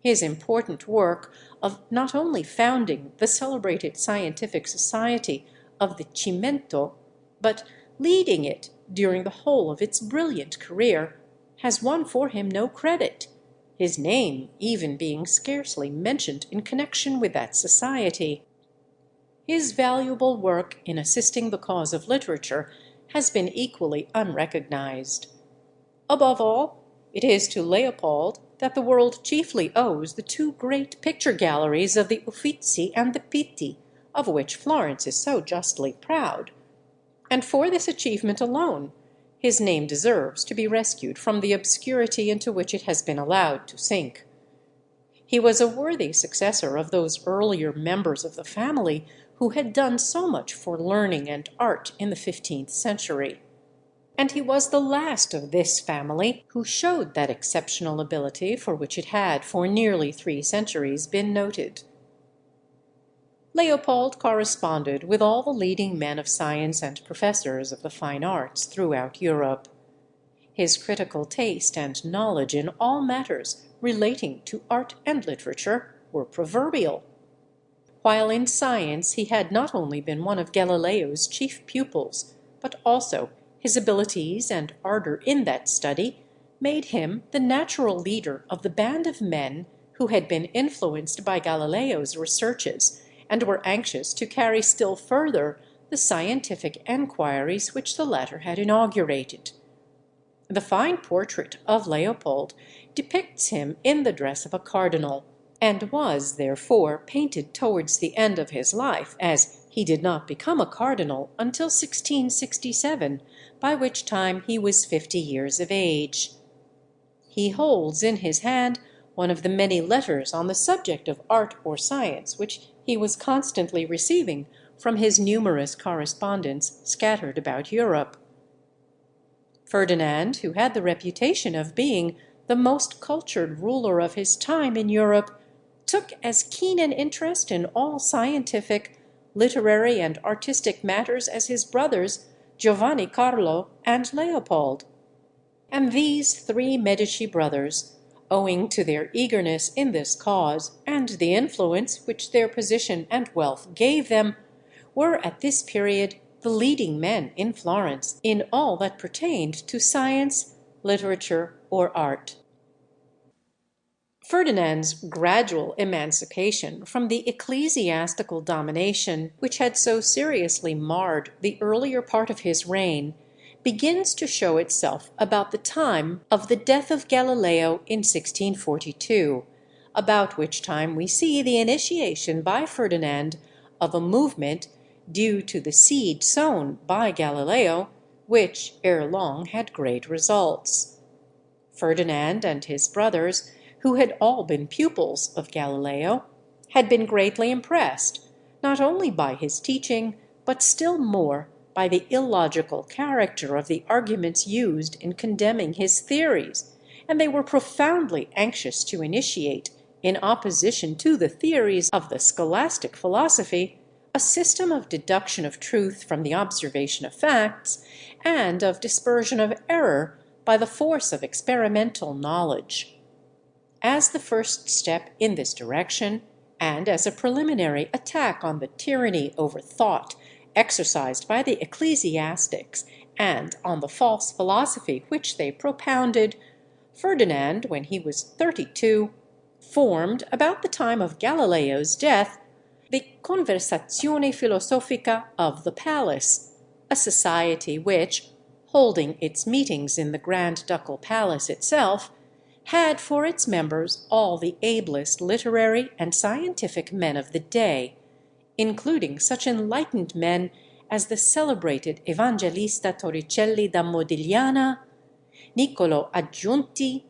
His important work of not only founding the celebrated scientific society of the Cimento, but leading it during the whole of its brilliant career, has won for him no credit, his name even being scarcely mentioned in connection with that society. His valuable work in assisting the cause of literature has been equally unrecognized. Above all, it is to Leopold that the world chiefly owes the 2 great picture galleries of the Uffizi and the Pitti, of which Florence is so justly proud. And for this achievement alone, his name deserves to be rescued from the obscurity into which it has been allowed to sink. He was a worthy successor of those earlier members of the family who had done so much for learning and art in the 15th century. And he was the last of this family who showed that exceptional ability for which it had for nearly 3 centuries been noted. Leopold corresponded with all the leading men of science and professors of the fine arts throughout Europe. His critical taste and knowledge in all matters relating to art and literature were proverbial. While in science he had not only been one of Galileo's chief pupils, but also His abilities and ardor in that study made him the natural leader of the band of men who had been influenced by Galileo's researches and were anxious to carry still further the scientific enquiries which the latter had inaugurated. The fine portrait of Leopold depicts him in the dress of a cardinal, and was therefore painted towards the end of his life, as he did not become a cardinal until 1667, by which time he was 50 years of age. He holds in his hand one of the many letters on the subject of art or science which he was constantly receiving from his numerous correspondents scattered about Europe. Ferdinand, who had the reputation of being the most cultured ruler of his time in Europe, took as keen an interest in all scientific, literary, and artistic matters as his brothers Giovanni Carlo and Leopold. And these three Medici brothers, owing to their eagerness in this cause and the influence which their position and wealth gave them, were at this period the leading men in Florence in all that pertained to science, literature, or art. Ferdinand's gradual emancipation from the ecclesiastical domination which had so seriously marred the earlier part of his reign begins to show itself about the time of the death of Galileo in 1642, about which time we see the initiation by Ferdinand of a movement due to the seed sown by Galileo, which ere long had great results. Ferdinand and his brothers, who had all been pupils of Galileo, had been greatly impressed, not only by his teaching, but still more by the illogical character of the arguments used in condemning his theories, and they were profoundly anxious to initiate, in opposition to the theories of the scholastic philosophy, a system of deduction of truth from the observation of facts, and of dispersion of error by the force of experimental knowledge. As the first step in this direction, and as a preliminary attack on the tyranny over thought exercised by the ecclesiastics and on the false philosophy which they propounded, Ferdinand, when he was 32, formed, about the time of Galileo's death, the Conversazione Filosofica of the Palace, a society which, holding its meetings in the Grand Ducal Palace itself, had for its members all the ablest literary and scientific men of the day, including such enlightened men as the celebrated Evangelista Torricelli da Modigliana, Niccolo Aggiunti,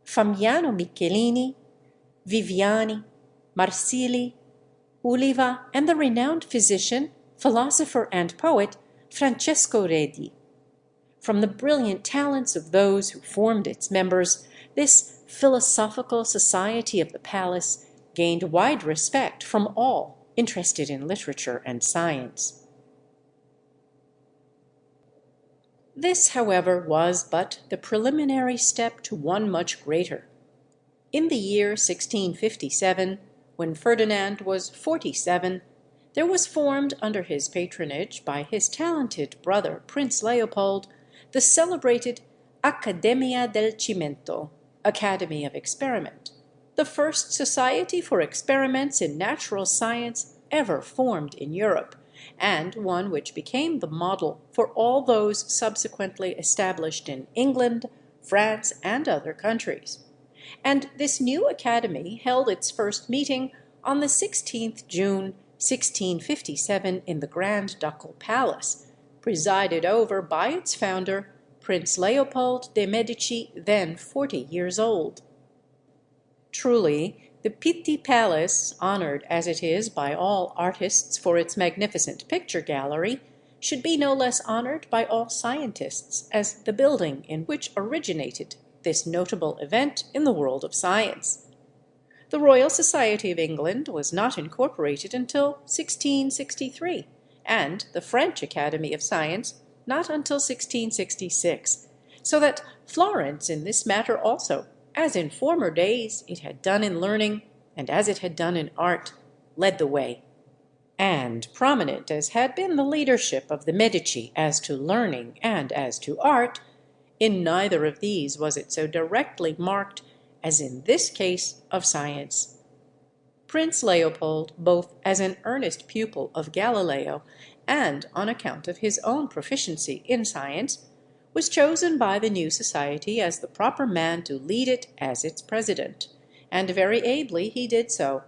Famiano Michelini, Viviani, Marsili, Uliva, and the renowned physician, philosopher, and poet Francesco Redi. From the brilliant talents of those who formed its members, this philosophical society of the palace gained wide respect from all interested in literature and science. This, however, was but the preliminary step to one much greater. In the year 1657, when Ferdinand was 47, there was formed under his patronage by his talented brother Prince Leopold the celebrated Accademia del Cimento, Academy of Experiment, the first society for experiments in natural science ever formed in Europe, and one which became the model for all those subsequently established in England, France, and other countries. And this new academy held its first meeting on the 16th June, 1657, in the Grand Ducal Palace, presided over by its founder, Prince Leopoldo de Medici, then 40 years old. Truly, the Pitti Palace, honored as it is by all artists for its magnificent picture gallery, should be no less honored by all scientists as the building in which originated this notable event in the world of science. The Royal Society of England was not incorporated until 1663, and the French Academy of Science not until 1666, so that Florence in this matter also, as in former days it had done in learning, and as it had done in art, led the way. And prominent as had been the leadership of the Medici as to learning and as to art, in neither of these was it so directly marked as in this case of science. Prince Leopold, both as an earnest pupil of Galileo and on account of his own proficiency in science, was chosen by the new society as the proper man to lead it as its president, and very ably he did so.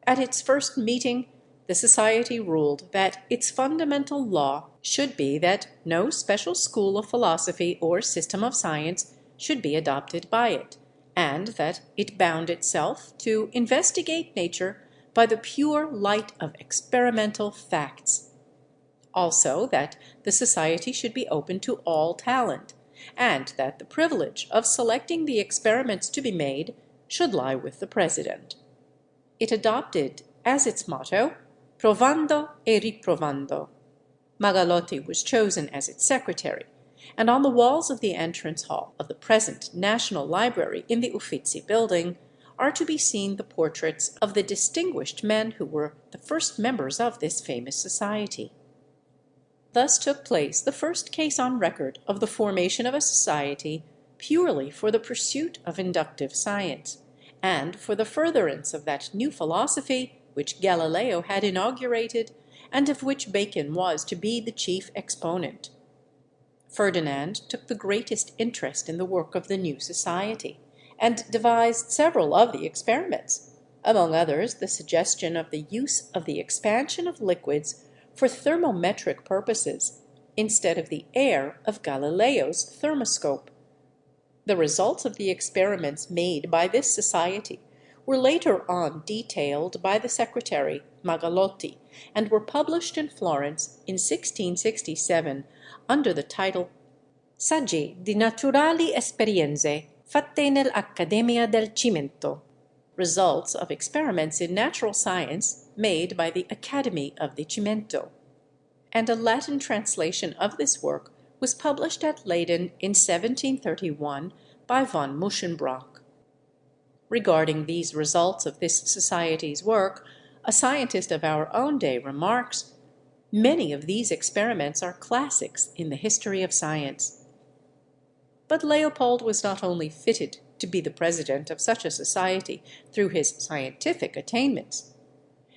At its first meeting, the society ruled that its fundamental law should be that no special school of philosophy or system of science should be adopted by it, and that it bound itself to investigate nature by the pure light of experimental facts. Also that the society should be open to all talent, and that the privilege of selecting the experiments to be made should lie with the president. It adopted as its motto, provando e riprovando. Magalotti was chosen as its secretary, and on the walls of the entrance hall of the present National Library in the Uffizi building are to be seen the portraits of the distinguished men who were the first members of this famous society. Thus took place the first case on record of the formation of a society purely for the pursuit of inductive science, and for the furtherance of that new philosophy which Galileo had inaugurated, and of which Bacon was to be the chief exponent. Ferdinand took the greatest interest in the work of the new society, and devised several of the experiments, among others the suggestion of the use of the expansion of liquids for thermometric purposes, instead of the air of Galileo's thermoscope. The results of the experiments made by this society were later on detailed by the secretary, Magalotti, and were published in Florence in 1667 under the title Saggi di naturali esperienze fatte nell'Accademia del Cimento, results of experiments in natural science made by the Academy of the Cimento, and a Latin translation of this work was published at Leyden in 1731 by von Muschenbrock. Regarding these results of this society's work, a scientist of our own day remarks, "Many of these experiments are classics in the history of science." But Leopold was not only fitted to be the president of such a society through his scientific attainments.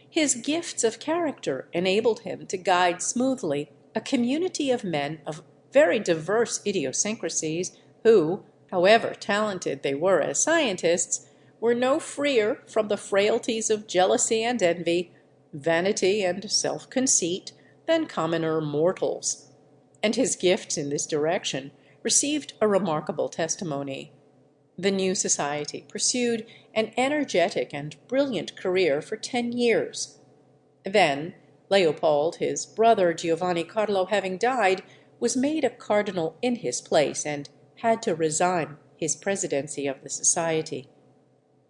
His gifts of character enabled him to guide smoothly a community of men of very diverse idiosyncrasies who, however talented they were as scientists, were no freer from the frailties of jealousy and envy, vanity and self-conceit than commoner mortals, and his gifts in this direction received a remarkable testimony. The new society pursued an energetic and brilliant career for 10 years. Then Leopold, his brother Giovanni Carlo having died, was made a cardinal in his place and had to resign his presidency of the society.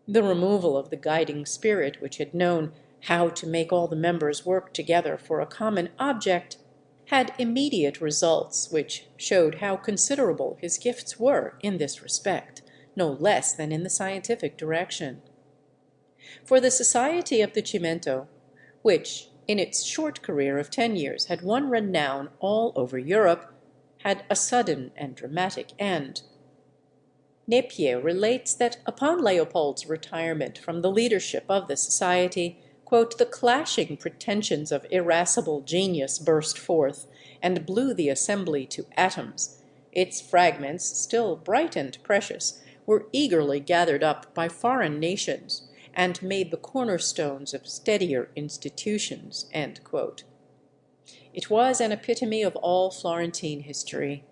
The removal of the guiding spirit which had known how to make all the members work together for a common object had immediate results which showed how considerable his gifts were in this respect, no less than in the scientific direction. For the Society of the Cimento, which in its short career of 10 years had won renown all over Europe, had a sudden and dramatic end. Napier relates that upon Leopold's retirement from the leadership of the society, "the clashing pretensions of irascible genius burst forth, and blew the assembly to atoms. Its fragments, still bright and precious, were eagerly gathered up by foreign nations, and made the cornerstones of steadier institutions." It was an epitome of all Florentine history.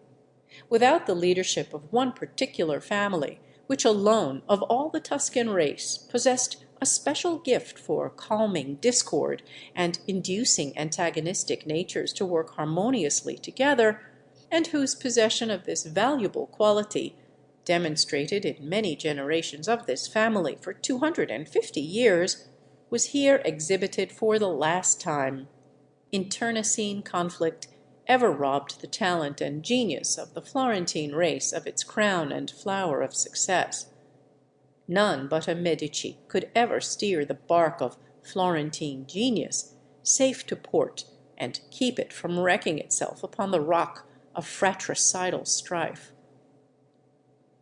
Without the leadership of one particular family, which alone of all the Tuscan race possessed a special gift for calming discord and inducing antagonistic natures to work harmoniously together, and whose possession of this valuable quality, demonstrated in many generations of this family for 250 years, was here exhibited for the last time. Internecine conflict ever robbed the talent and genius of the Florentine race of its crown and flower of success. None but a Medici could ever steer the bark of Florentine genius, safe to port and keep it from wrecking itself upon the rock of fratricidal strife.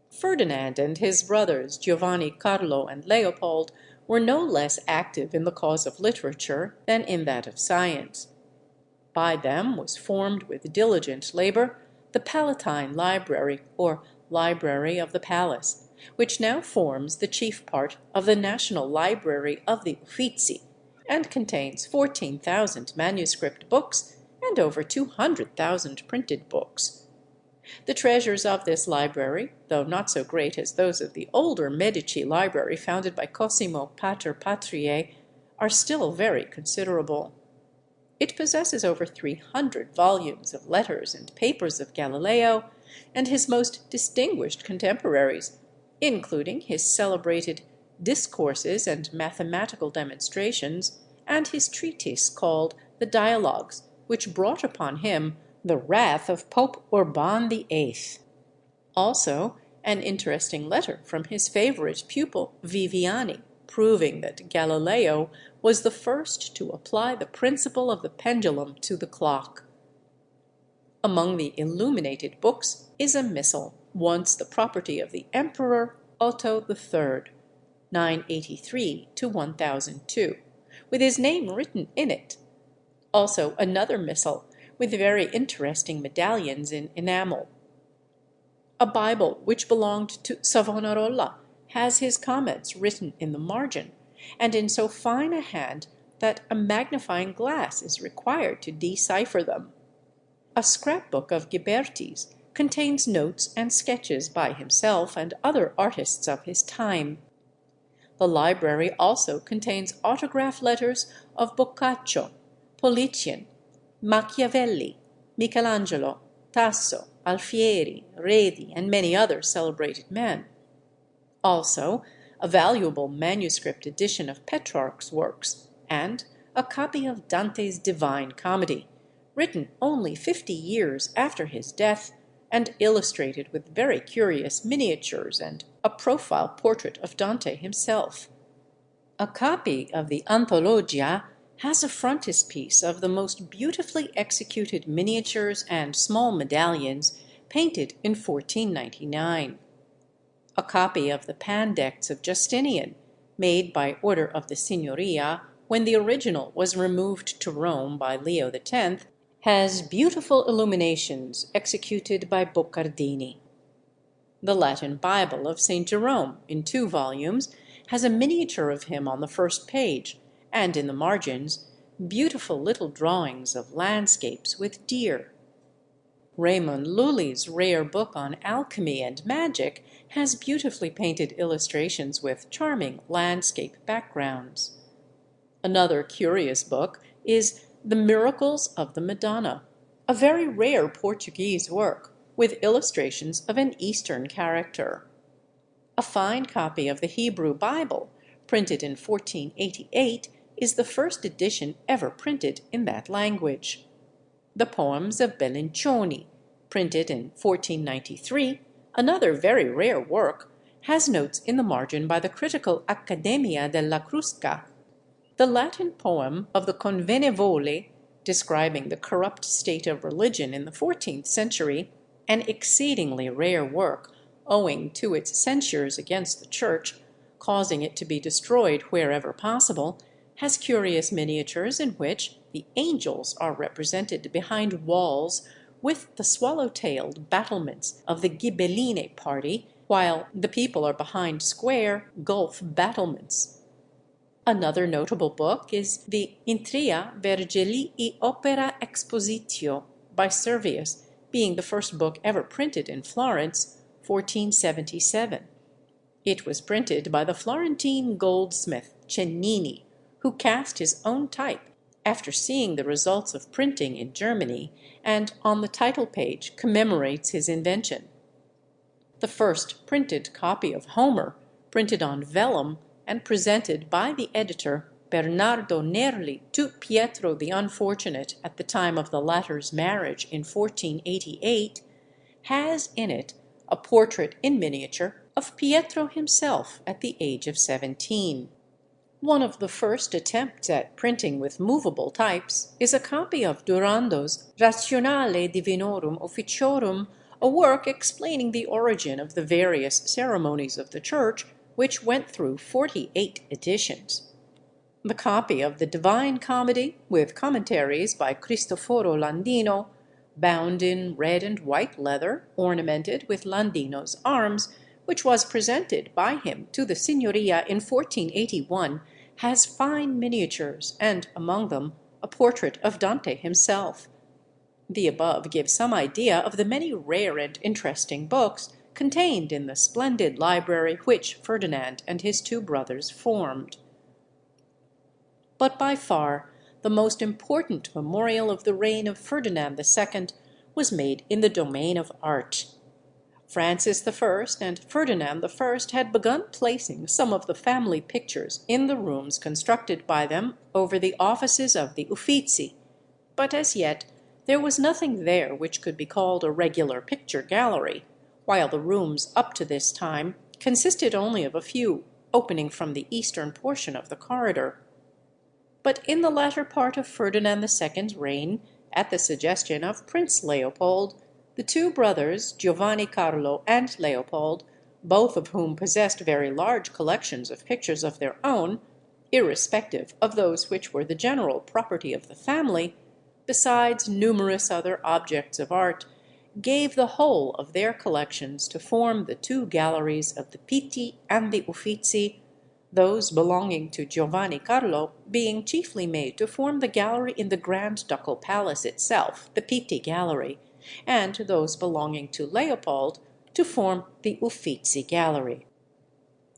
Ferdinand and his brothers Giovanni, Carlo, and Leopold were no less active in the cause of literature than in that of science. By them was formed with diligent labor the Palatine Library, or Library of the Palace, which now forms the chief part of the National Library of the Uffizi, and contains 14,000 manuscript books and over 200,000 printed books. The treasures of this library, though not so great as those of the older Medici library founded by Cosimo Pater Patriae, are still very considerable. It possesses over 300 volumes of letters and papers of Galileo and his most distinguished contemporaries, including his celebrated Discourses and Mathematical Demonstrations, and his treatise called the Dialogues, which brought upon him the wrath of Pope Urban VIII. Also, an interesting letter from his favorite pupil Viviani, proving that Galileo was the first to apply the principle of the pendulum to the clock. Among the illuminated books is a missal, once the property of the Emperor Otto III, 983 to 1002, with his name written in it. Also another missal, with very interesting medallions in enamel. A Bible which belonged to Savonarola has his comments written in the margin, and in so fine a hand that a magnifying glass is required to decipher them. A scrapbook of Ghiberti's contains notes and sketches by himself and other artists of his time. The library also contains autograph letters of Boccaccio, Politian, Machiavelli, Michelangelo, Tasso, Alfieri, Redi, and many other celebrated men. Also, a valuable manuscript edition of Petrarch's works, and a copy of Dante's Divine Comedy, written only 50 years after his death, and illustrated with very curious miniatures and a profile portrait of Dante himself. A copy of the Anthologia has a frontispiece of the most beautifully executed miniatures and small medallions painted in 1499. A copy of the Pandects of Justinian, made by order of the Signoria when the original was removed to Rome by Leo X, has beautiful illuminations executed by Boccardini. The Latin Bible of St. Jerome, in 2 volumes, has a miniature of him on the first page, and in the margins, beautiful little drawings of landscapes with deer. Raymond Lully's rare book on alchemy and magic has beautifully painted illustrations with charming landscape backgrounds. Another curious book is The Miracles of the Madonna, a very rare Portuguese work, with illustrations of an Eastern character. A fine copy of the Hebrew Bible, printed in 1488, is the first edition ever printed in that language. The Poems of Bellincioni, printed in 1493, another very rare work, has notes in the margin by the critical Accademia della Crusca. The Latin poem of the Convenevole, describing the corrupt state of religion in the 14th century, an exceedingly rare work, owing to its censures against the Church, causing it to be destroyed wherever possible, has curious miniatures in which the angels are represented behind walls with the swallow-tailed battlements of the Ghibelline party, while the people are behind square gulf battlements. Another notable book is the Intria Vergilii e Opera Expositio by Servius, being the first book ever printed in Florence, 1477. It was printed by the Florentine goldsmith Cennini, who cast his own type after seeing the results of printing in Germany, and on the title page commemorates his invention. The first printed copy of Homer, printed on vellum and presented by the editor Bernardo Nerli to Pietro the Unfortunate at the time of the latter's marriage in 1488, has in it a portrait in miniature of Pietro himself at the age of 17. One of the first attempts at printing with movable types is a copy of Durando's Rationale Divinorum Officiorum, a work explaining the origin of the various ceremonies of the Church, which went through 48 editions. The copy of the Divine Comedy, with commentaries by Cristoforo Landino, bound in red and white leather, ornamented with Landino's arms, which was presented by him to the Signoria in 1481, has fine miniatures, and among them a portrait of Dante himself. The above gives some idea of the many rare and interesting books contained in the splendid library which Ferdinand and his two brothers formed. But by far the most important memorial of the reign of Ferdinand II was made in the domain of art. Francis I and Ferdinand I had begun placing some of the family pictures in the rooms constructed by them over the offices of the Uffizi, but as yet there was nothing there which could be called a regular picture gallery, while the rooms up to this time consisted only of a few, opening from the eastern portion of the corridor. But in the latter part of Ferdinand II's reign, at the suggestion of Prince Leopold, the two brothers, Giovanni Carlo and Leopold, both of whom possessed very large collections of pictures of their own, irrespective of those which were the general property of the family, besides numerous other objects of art, gave the whole of their collections to form the two galleries of the Pitti and the Uffizi, those belonging to Giovanni Carlo being chiefly made to form the gallery in the Grand Ducal Palace itself, the Pitti Gallery, and those belonging to Leopold to form the Uffizi Gallery.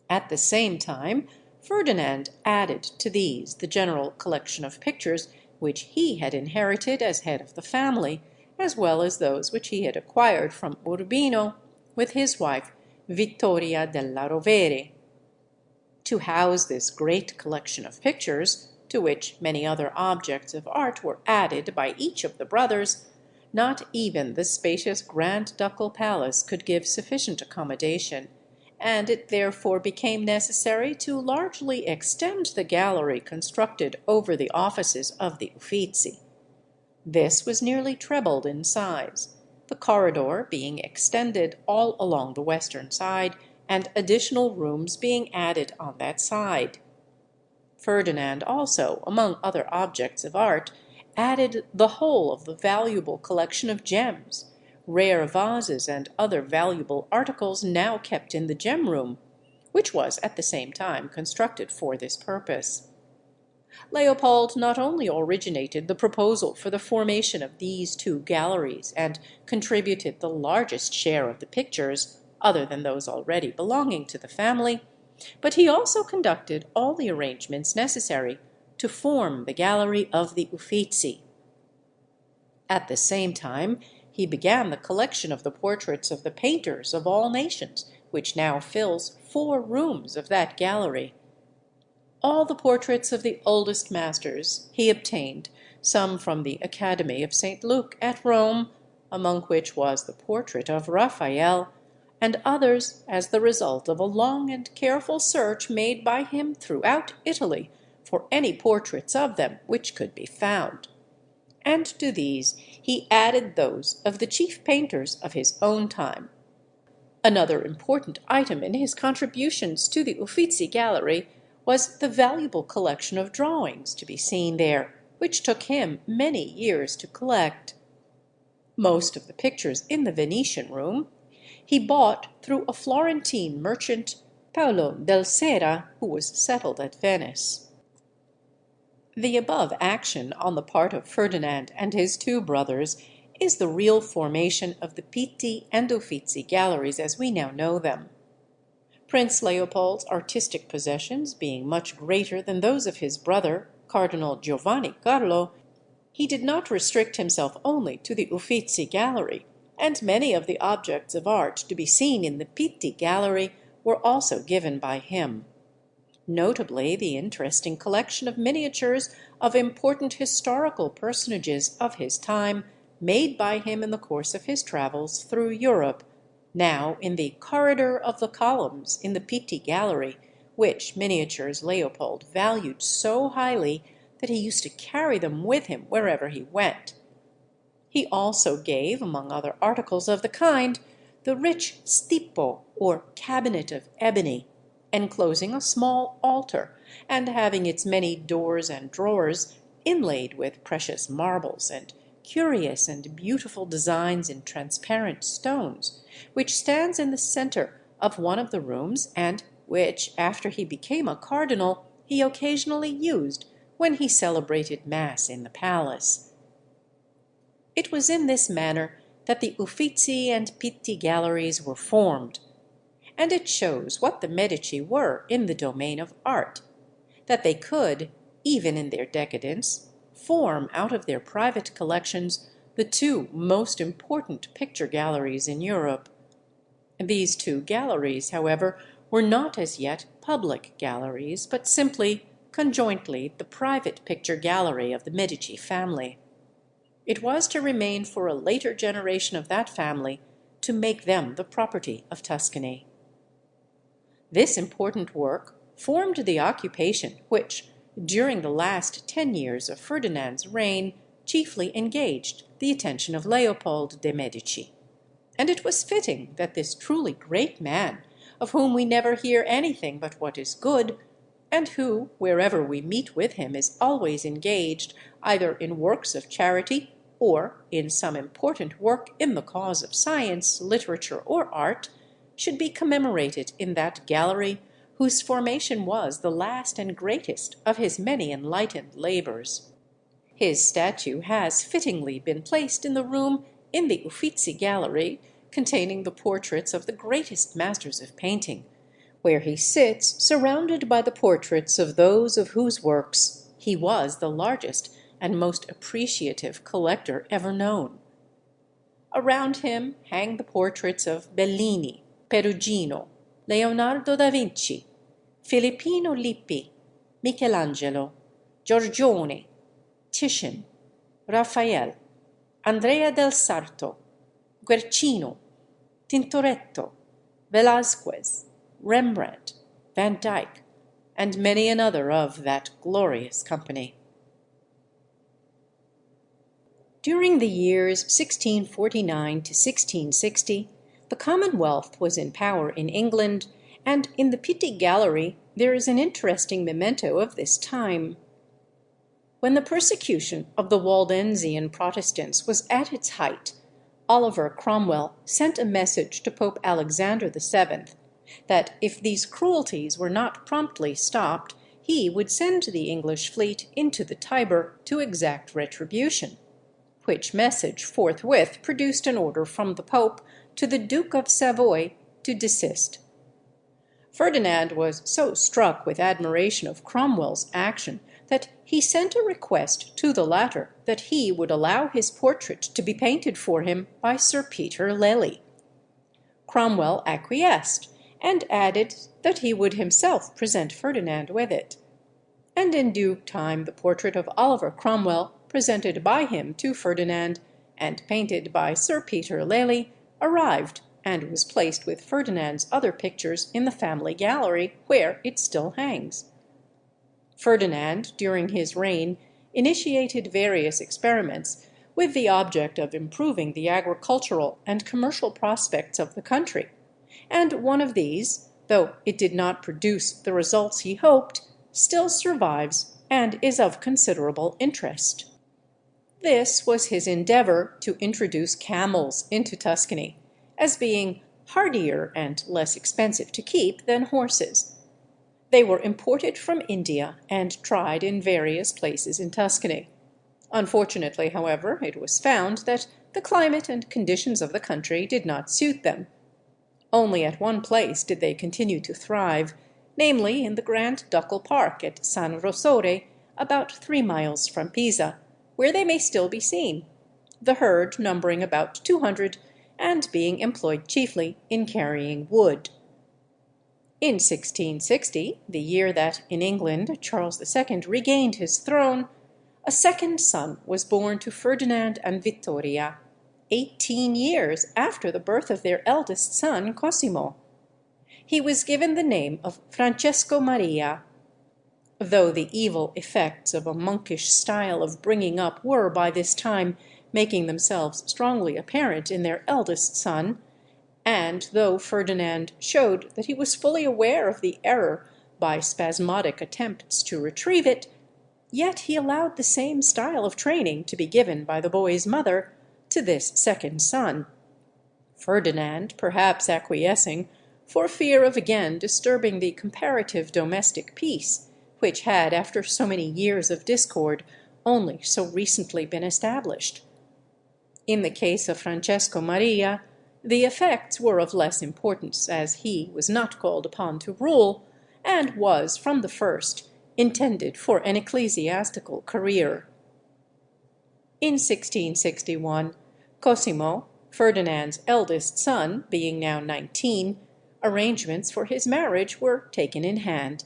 At the same time, Ferdinand added to these the general collection of pictures which he had inherited as head of the family, as well as those which he had acquired from Urbino with his wife Vittoria della Rovere. To house this great collection of pictures, to which many other objects of art were added by each of the brothers, not even the spacious Grand Ducal Palace could give sufficient accommodation, and it therefore became necessary to largely extend the gallery constructed over the offices of the Uffizi. This was nearly trebled in size, the corridor being extended all along the western side, and additional rooms being added on that side. Ferdinand also, among other objects of art, added the whole of the valuable collection of gems, rare vases, and other valuable articles now kept in the gem room, which was at the same time constructed for this purpose. Leopold not only originated the proposal for the formation of these two galleries, and contributed the largest share of the pictures, other than those already belonging to the family, but he also conducted all the arrangements necessary to form the gallery of the Uffizi. At the same time, he began the collection of the portraits of the painters of all nations, which now fills 4 rooms of that gallery. All the portraits of the oldest masters he obtained, some from the Academy of St. Luke at Rome, among which was the portrait of Raphael, and others as the result of a long and careful search made by him throughout Italy for any portraits of them which could be found. And to these he added those of the chief painters of his own time. Another important item in his contributions to the Uffizi Gallery was the valuable collection of drawings to be seen there, which took him many years to collect. Most of the pictures in the Venetian room he bought through a Florentine merchant, Paolo del Serra, who was settled at Venice. The above action on the part of Ferdinand and his two brothers is the real formation of the Pitti and Uffizi galleries as we now know them. Prince Leopold's artistic possessions being much greater than those of his brother, Cardinal Giovanni Carlo, he did not restrict himself only to the Uffizi gallery, and many of the objects of art to be seen in the Pitti gallery were also given by him. Notably the interesting collection of miniatures of important historical personages of his time made by him in the course of his travels through Europe, now in the Corridor of the Columns in the Pitti Gallery, which miniatures Leopold valued so highly that he used to carry them with him wherever he went. He also gave, among other articles of the kind, the rich stippo, or cabinet of ebony, enclosing a small altar, and having its many doors and drawers inlaid with precious marbles and curious and beautiful designs in transparent stones, which stands in the centre of one of the rooms, and which, after he became a cardinal, he occasionally used when he celebrated Mass in the palace. It was in this manner that the Uffizi and Pitti galleries were formed, and it shows what the Medici were in the domain of art, that they could, even in their decadence, form out of their private collections the two most important picture galleries in Europe. These two galleries, however, were not as yet public galleries, but simply, conjointly, the private picture gallery of the Medici family. It was to remain for a later generation of that family to make them the property of Tuscany. This important work formed the occupation which, during the last 10 years of Ferdinand's reign, chiefly engaged the attention of Leopoldo de Medici. And it was fitting that this truly great man, of whom we never hear anything but what is good, and who, wherever we meet with him, is always engaged either in works of charity or in some important work in the cause of science, literature, or art, should be commemorated in that gallery whose formation was the last and greatest of his many enlightened labors. His statue has fittingly been placed in the room in the Uffizi Gallery, containing the portraits of the greatest masters of painting, where he sits surrounded by the portraits of those of whose works he was the largest and most appreciative collector ever known. Around him hang the portraits of Bellini, Perugino, Leonardo da Vinci, Filippino Lippi, Michelangelo, Giorgione, Titian, Raphael, Andrea del Sarto, Guercino, Tintoretto, Velázquez, Rembrandt, Van Dyck, and many another of that glorious company. During the years 1649 to 1660, the Commonwealth was in power in England, and in the Pitti Gallery there is an interesting memento of this time. When the persecution of the Waldensian Protestants was at its height, Oliver Cromwell sent a message to Pope Alexander VII that if these cruelties were not promptly stopped, he would send the English fleet into the Tiber to exact retribution, which message forthwith produced an order from the Pope to the Duke of Savoy to desist. Ferdinand was so struck with admiration of Cromwell's action that he sent a request to the latter that he would allow his portrait to be painted for him by Sir Peter Lely. Cromwell acquiesced, and added that he would himself present Ferdinand with it. And in due time the portrait of Oliver Cromwell, presented by him to Ferdinand, and painted by Sir Peter Lely, arrived, and was placed with Ferdinand's other pictures in the family gallery, where it still hangs. Ferdinand, during his reign, initiated various experiments with the object of improving the agricultural and commercial prospects of the country, and one of these, though it did not produce the results he hoped, still survives and is of considerable interest. This was his endeavor to introduce camels into Tuscany, as being hardier and less expensive to keep than horses. They were imported from India and tried in various places in Tuscany. Unfortunately, however, it was found that the climate and conditions of the country did not suit them. Only at one place did they continue to thrive, namely in the Grand Ducal Park at San Rossore, about 3 miles from Pisa, where they may still be seen, the herd numbering about 200 and being employed chiefly in carrying wood. In 1660, the year that in England Charles II regained his throne, a second son was born to Ferdinand and Vittoria, 18 years after the birth of their eldest son Cosimo. He was given the name of Francesco Maria. Though the evil effects of a monkish style of bringing up were by this time making themselves strongly apparent in their eldest son, and though Ferdinand showed that he was fully aware of the error by spasmodic attempts to retrieve it, yet he allowed the same style of training to be given by the boy's mother to this second son, Ferdinand perhaps acquiescing for fear of again disturbing the comparative domestic peace which had, after so many years of discord, only so recently been established. In the case of Francesco Maria, the effects were of less importance, as he was not called upon to rule, and was, from the first, intended for an ecclesiastical career. In 1661, Cosimo, Ferdinand's eldest son, being now 19, arrangements for his marriage were taken in hand.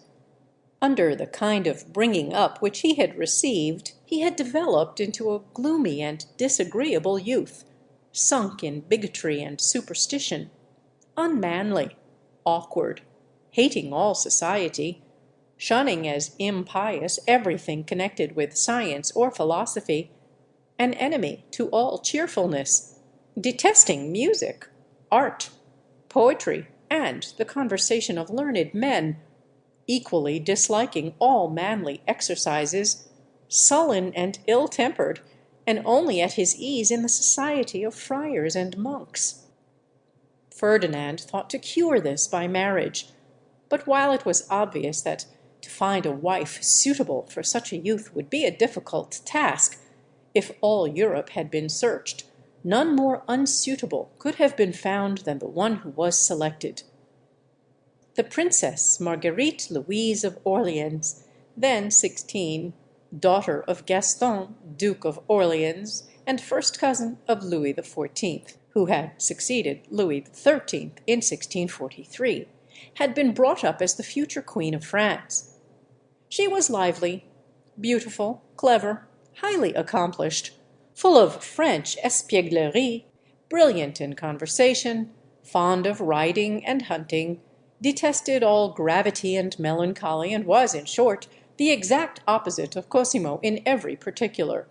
Under the kind of bringing up which he had received, he had developed into a gloomy and disagreeable youth, sunk in bigotry and superstition, unmanly, awkward, hating all society, shunning as impious everything connected with science or philosophy, an enemy to all cheerfulness, detesting music, art, poetry, and the conversation of learned men, equally disliking all manly exercises, sullen and ill-tempered, and only at his ease in the society of friars and monks. Ferdinand thought to cure this by marriage, but while it was obvious that to find a wife suitable for such a youth would be a difficult task, if all Europe had been searched, none more unsuitable could have been found than the one who was selected. The Princess Marguerite Louise of Orleans, then 16, daughter of Gaston, Duke of Orleans, and first cousin of Louis XIV, who had succeeded Louis XIII in 1643, had been brought up as the future Queen of France. She was lively, beautiful, clever, highly accomplished, full of French espièglerie, brilliant in conversation, fond of riding and hunting, detested all gravity and melancholy, and was, in short, the exact opposite of Cosimo in every particular.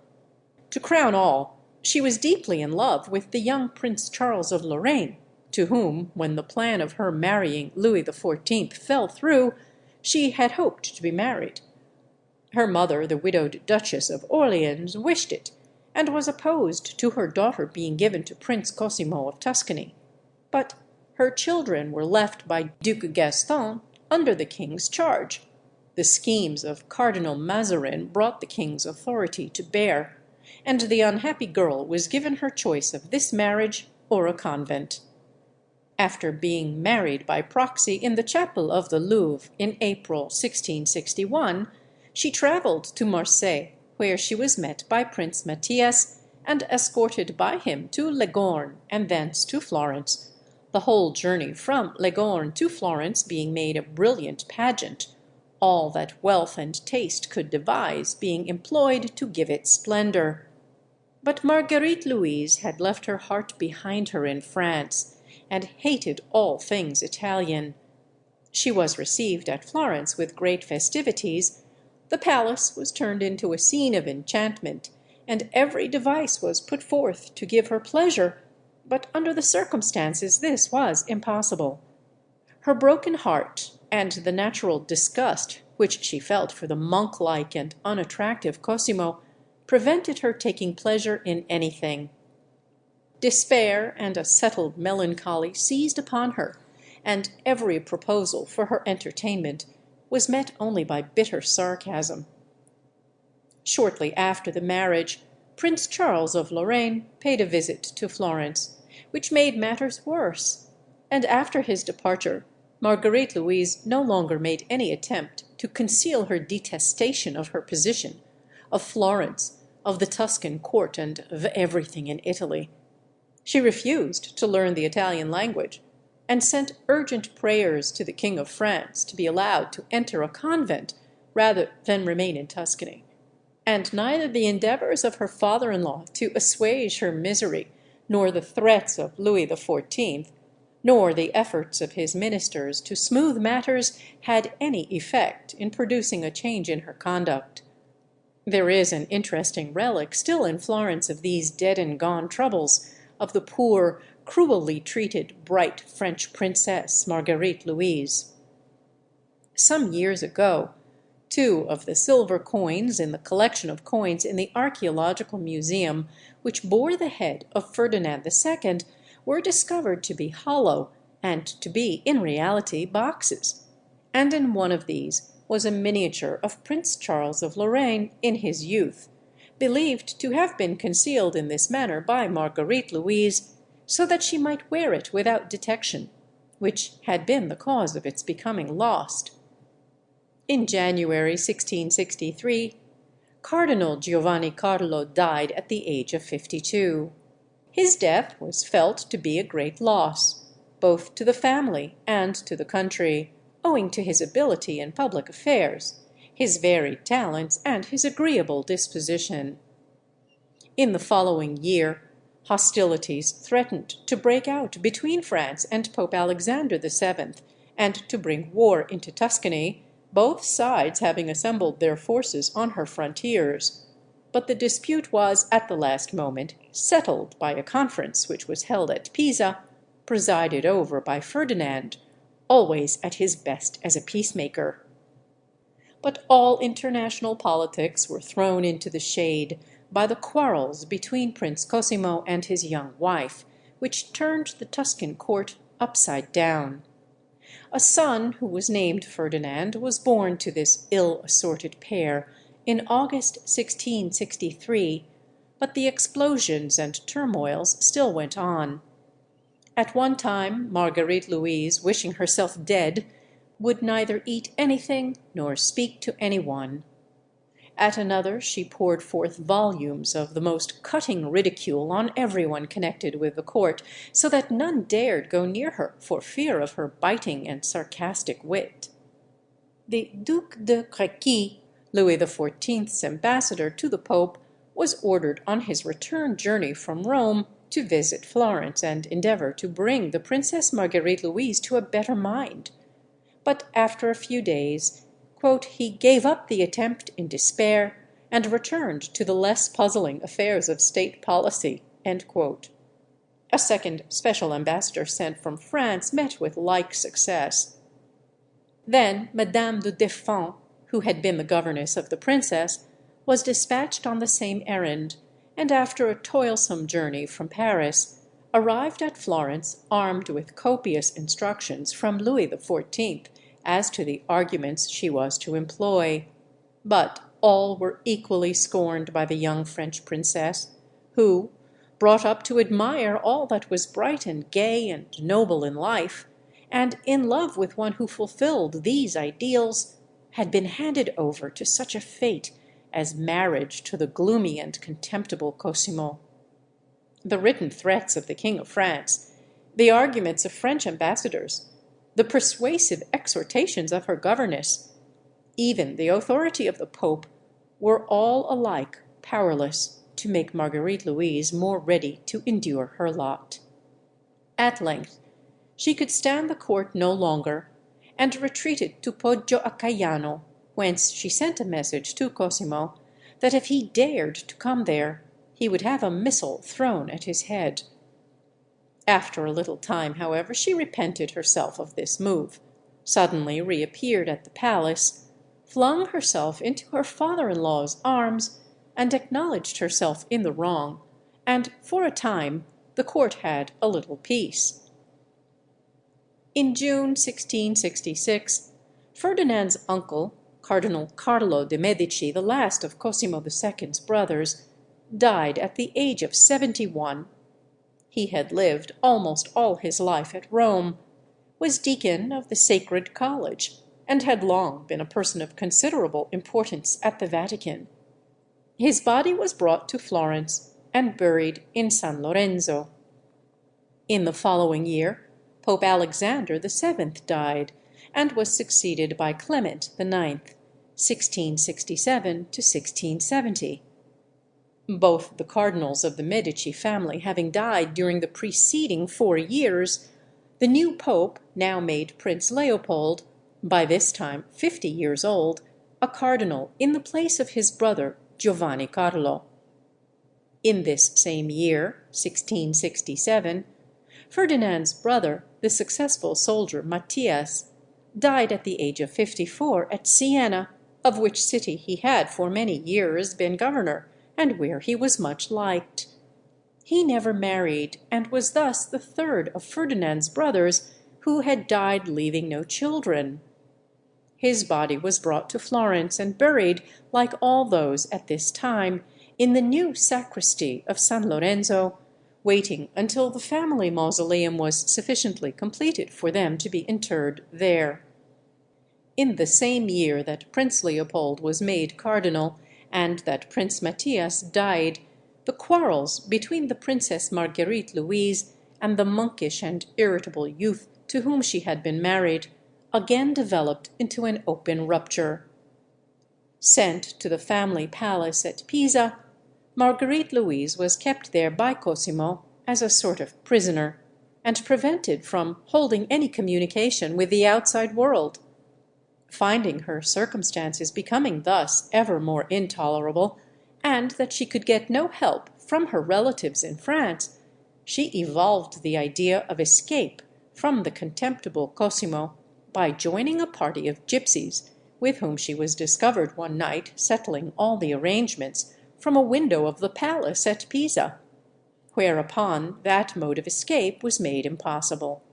To crown all, she was deeply in love with the young Prince Charles of Lorraine, to whom, when the plan of her marrying Louis XIV fell through, she had hoped to be married. Her mother, the widowed Duchess of Orleans, wished it, and was opposed to her daughter being given to Prince Cosimo of Tuscany. But her children were left by Duke Gaston under the king's charge. The schemes of Cardinal Mazarin brought the king's authority to bear, and the unhappy girl was given her choice of this marriage or a convent. After being married by proxy in the chapel of the Louvre in April 1661, she travelled to Marseilles, where she was met by Prince Matthias and escorted by him to Leghorn and thence to Florence, the whole journey from Leghorn to Florence being made a brilliant pageant, all that wealth and taste could devise being employed to give it splendour. But Marguerite Louise had left her heart behind her in France, and hated all things Italian. She was received at Florence with great festivities, the palace was turned into a scene of enchantment, and every device was put forth to give her pleasure, but under the circumstances this was impossible. Her broken heart, and the natural disgust which she felt for the monk-like and unattractive Cosimo, prevented her taking pleasure in anything. Despair and a settled melancholy seized upon her, and every proposal for her entertainment was met only by bitter sarcasm. Shortly after the marriage, Prince Charles of Lorraine paid a visit to Florence, which made matters worse, and after his departure, Marguerite Louise no longer made any attempt to conceal her detestation of her position, of Florence, of the Tuscan court, and of everything in Italy. She refused to learn the Italian language, and sent urgent prayers to the King of France to be allowed to enter a convent rather than remain in Tuscany. And neither the endeavours of her father-in-law to assuage her misery, nor the threats of Louis XIV, nor the efforts of his ministers to smooth matters had any effect in producing a change in her conduct. There is an interesting relic still in Florence of these dead and gone troubles of the poor, cruelly treated, bright French princess, Marguerite Louise. Some years ago, 2 of the silver coins in the collection of coins in the Archaeological Museum, which bore the head of Ferdinand II, were discovered to be hollow and to be in reality boxes, and in one of these was a miniature of Prince Charles of Lorraine in his youth, believed to have been concealed in this manner by Marguerite Louise, so that she might wear it without detection, which had been the cause of its becoming lost. In January 1663, Cardinal Giovanni Carlo died at the age of 52. His death was felt to be a great loss, both to the family and to the country, owing to his ability in public affairs, his varied talents, and his agreeable disposition. In the following year, hostilities threatened to break out between France and Pope Alexander VII, and to bring war into Tuscany, both sides having assembled their forces on her frontiers. But the dispute was, at the last moment, settled by a conference which was held at Pisa, presided over by Ferdinand, always at his best as a peacemaker. But all international politics were thrown into the shade by the quarrels between Prince Cosimo and his young wife, which turned the Tuscan court upside down. A son who was named Ferdinand was born to this ill-assorted pair in August 1663, but the explosions and turmoils still went on. At one time, Marguerite Louise, wishing herself dead, would neither eat anything nor speak to anyone. At another, she poured forth volumes of the most cutting ridicule on everyone connected with the court, so that none dared go near her for fear of her biting and sarcastic wit. The Duc de Crequy, Louis XIV's ambassador to the Pope, was ordered on his return journey from Rome to visit Florence and endeavour to bring the Princess Marguerite Louise to a better mind. But after a few days, "he gave up the attempt in despair, and returned to the less puzzling affairs of state policy." A second special ambassador sent from France met with like success. Then Madame de Deffand, who had been the governess of the princess, was dispatched on the same errand, and after a toilsome journey from Paris, arrived at Florence armed with copious instructions from Louis XIV as to the arguments she was to employ. But all were equally scorned by the young French princess, who, brought up to admire all that was bright and gay and noble in life, and in love with one who fulfilled these ideals, had been handed over to such a fate as marriage to the gloomy and contemptible Cosimo. The written threats of the King of France, the arguments of French ambassadors, the persuasive exhortations of her governess, even the authority of the Pope, were all alike powerless to make Marguerite Louise more ready to endure her lot. At length she could stand the court no longer, and retreated to Poggio a Caiano, whence she sent a message to Cosimo that if he dared to come there, he would have a missile thrown at his head. After a little time, however, she repented herself of this move, suddenly reappeared at the palace, flung herself into her father-in-law's arms, and acknowledged herself in the wrong, and for a time the court had a little peace. In June 1666, Ferdinand's uncle, Cardinal Carlo de Medici, the last of Cosimo II's brothers, died at the age of 71. He had lived almost all his life at Rome, was deacon of the Sacred College, and had long been a person of considerable importance at the Vatican. His body was brought to Florence and buried in San Lorenzo. In the following year, Pope Alexander VII died, and was succeeded by Clement IX, 1667 to 1670. Both the cardinals of the Medici family having died during the preceding 4 years, The new pope now made Prince Leopold, by this time 50 years old, a cardinal in the place of his brother Giovanni Carlo. In this same year, 1667, Ferdinand's brother, the successful soldier Matthias, died at the age of 54 at Siena, of which city he had for many years been governor, and where he was much liked. He never married, and was thus the third of Ferdinand's brothers who had died leaving no children. His body was brought to Florence and buried, like all those at this time, in the new sacristy of San Lorenzo, waiting until the family mausoleum was sufficiently completed for them to be interred there. In the same year that Prince Leopold was made cardinal, and that Prince Matthias died, the quarrels between the Princess Marguerite Louise and the monkish and irritable youth to whom she had been married again developed into an open rupture. Sent to the family palace at Pisa, Marguerite Louise was kept there by Cosimo as a sort of prisoner, and prevented from holding any communication with the outside world. Finding her circumstances becoming thus ever more intolerable, and that she could get no help from her relatives in France, she evolved the idea of escape from the contemptible Cosimo by joining a party of gypsies, with whom she was discovered one night settling all the arrangements from a window of the palace at Pisa, whereupon that mode of escape was made impossible.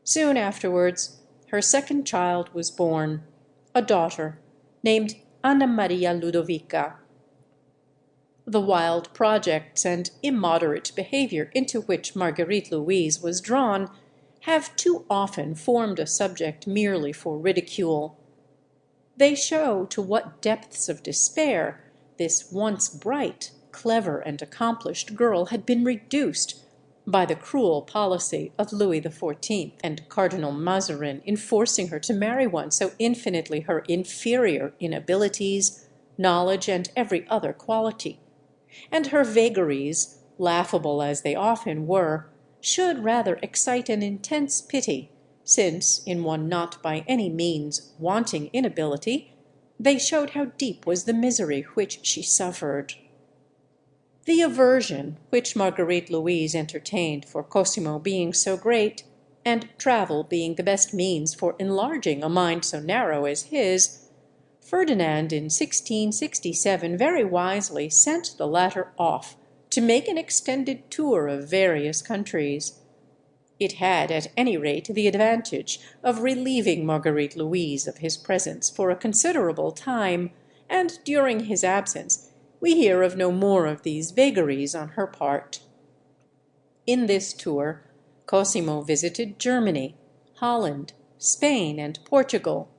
Soon afterwards her second child was born, a daughter, named Anna Maria Ludovica. The wild projects and immoderate behaviour into which Marguerite Louise was drawn have too often formed a subject merely for ridicule. They show to what depths of despair this once bright, clever, and accomplished girl had been reduced by the cruel policy of Louis XIV and Cardinal Mazarin in forcing her to marry one so infinitely her inferior in abilities, knowledge, and every other quality. And her vagaries, laughable as they often were, should rather excite an intense pity, since, in one not by any means wanting in ability, they showed how deep was the misery which she suffered. The aversion which Marguerite Louise entertained for Cosimo being so great, and travel being the best means for enlarging a mind so narrow as his, Ferdinand in 1667 very wisely sent the latter off to make an extended tour of various countries. It had at any rate the advantage of relieving Marguerite Louise of his presence for a considerable time, and during his absence we hear of no more of these vagaries on her part. In this tour Cosimo visited Germany, Holland, Spain, and Portugal.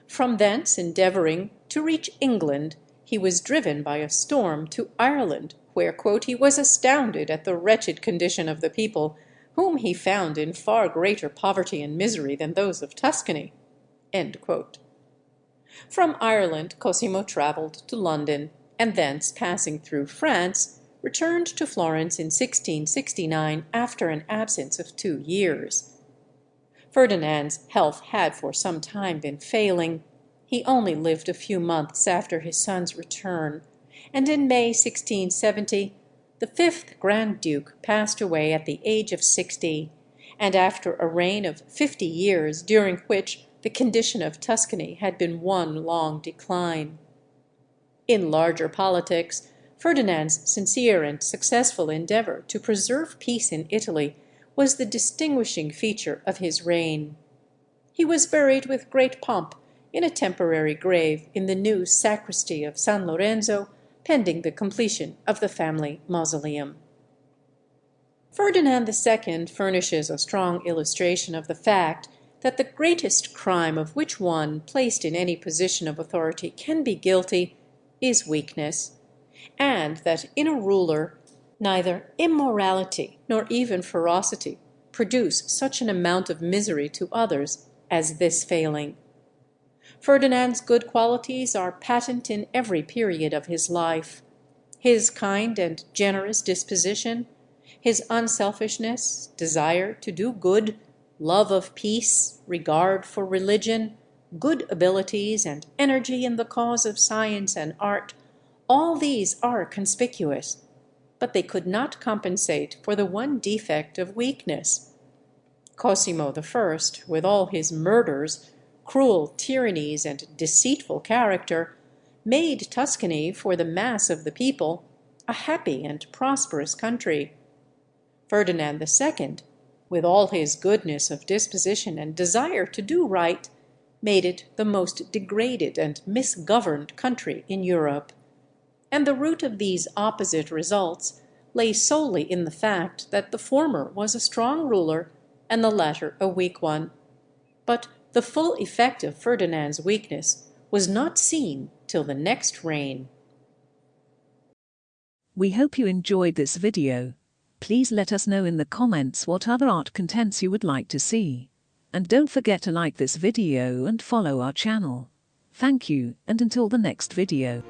From thence, endeavouring to reach England, he was driven by a storm to Ireland, where, "he was astounded at the wretched condition of the people, whom he found in far greater poverty and misery than those of Tuscany." From Ireland Cosimo travelled to London, and thence, passing through France, returned to Florence in 1669 after an absence of 2 years. Ferdinand's health had for some time been failing. He only lived a few months after his son's return, and in May 1670 the fifth Grand Duke passed away at the age of 60, and after a reign of 50 years, during which the condition of Tuscany had been one long decline. In larger politics, Ferdinand's sincere and successful endeavour to preserve peace in Italy was the distinguishing feature of his reign. He was buried with great pomp in a temporary grave in the new sacristy of San Lorenzo, pending the completion of the family mausoleum. Ferdinand II furnishes a strong illustration of the fact that the greatest crime of which one placed in any position of authority can be guilty is weakness, and that in a ruler neither immorality nor even ferocity produce such an amount of misery to others as this failing. Ferdinand's good qualities are patent in every period of his life. His kind and generous disposition, his unselfishness, desire to do good, love of peace, regard for religion, good abilities, and energy in the cause of science and art, all these are conspicuous, but they could not compensate for the one defect of weakness. Cosimo I, with all his murders, cruel tyrannies, and deceitful character, made Tuscany, for the mass of the people, a happy and prosperous country. Ferdinand II, with all his goodness of disposition and desire to do right, made it the most degraded and misgoverned country in Europe. And the root of these opposite results lay solely in the fact that the former was a strong ruler and the latter a weak one. But the full effect of Ferdinand's weakness was not seen till the next reign. We hope you enjoyed this video. Please let us know in the comments what other art contents you would like to see. And don't forget to like this video and follow our channel. Thank you, and until the next video.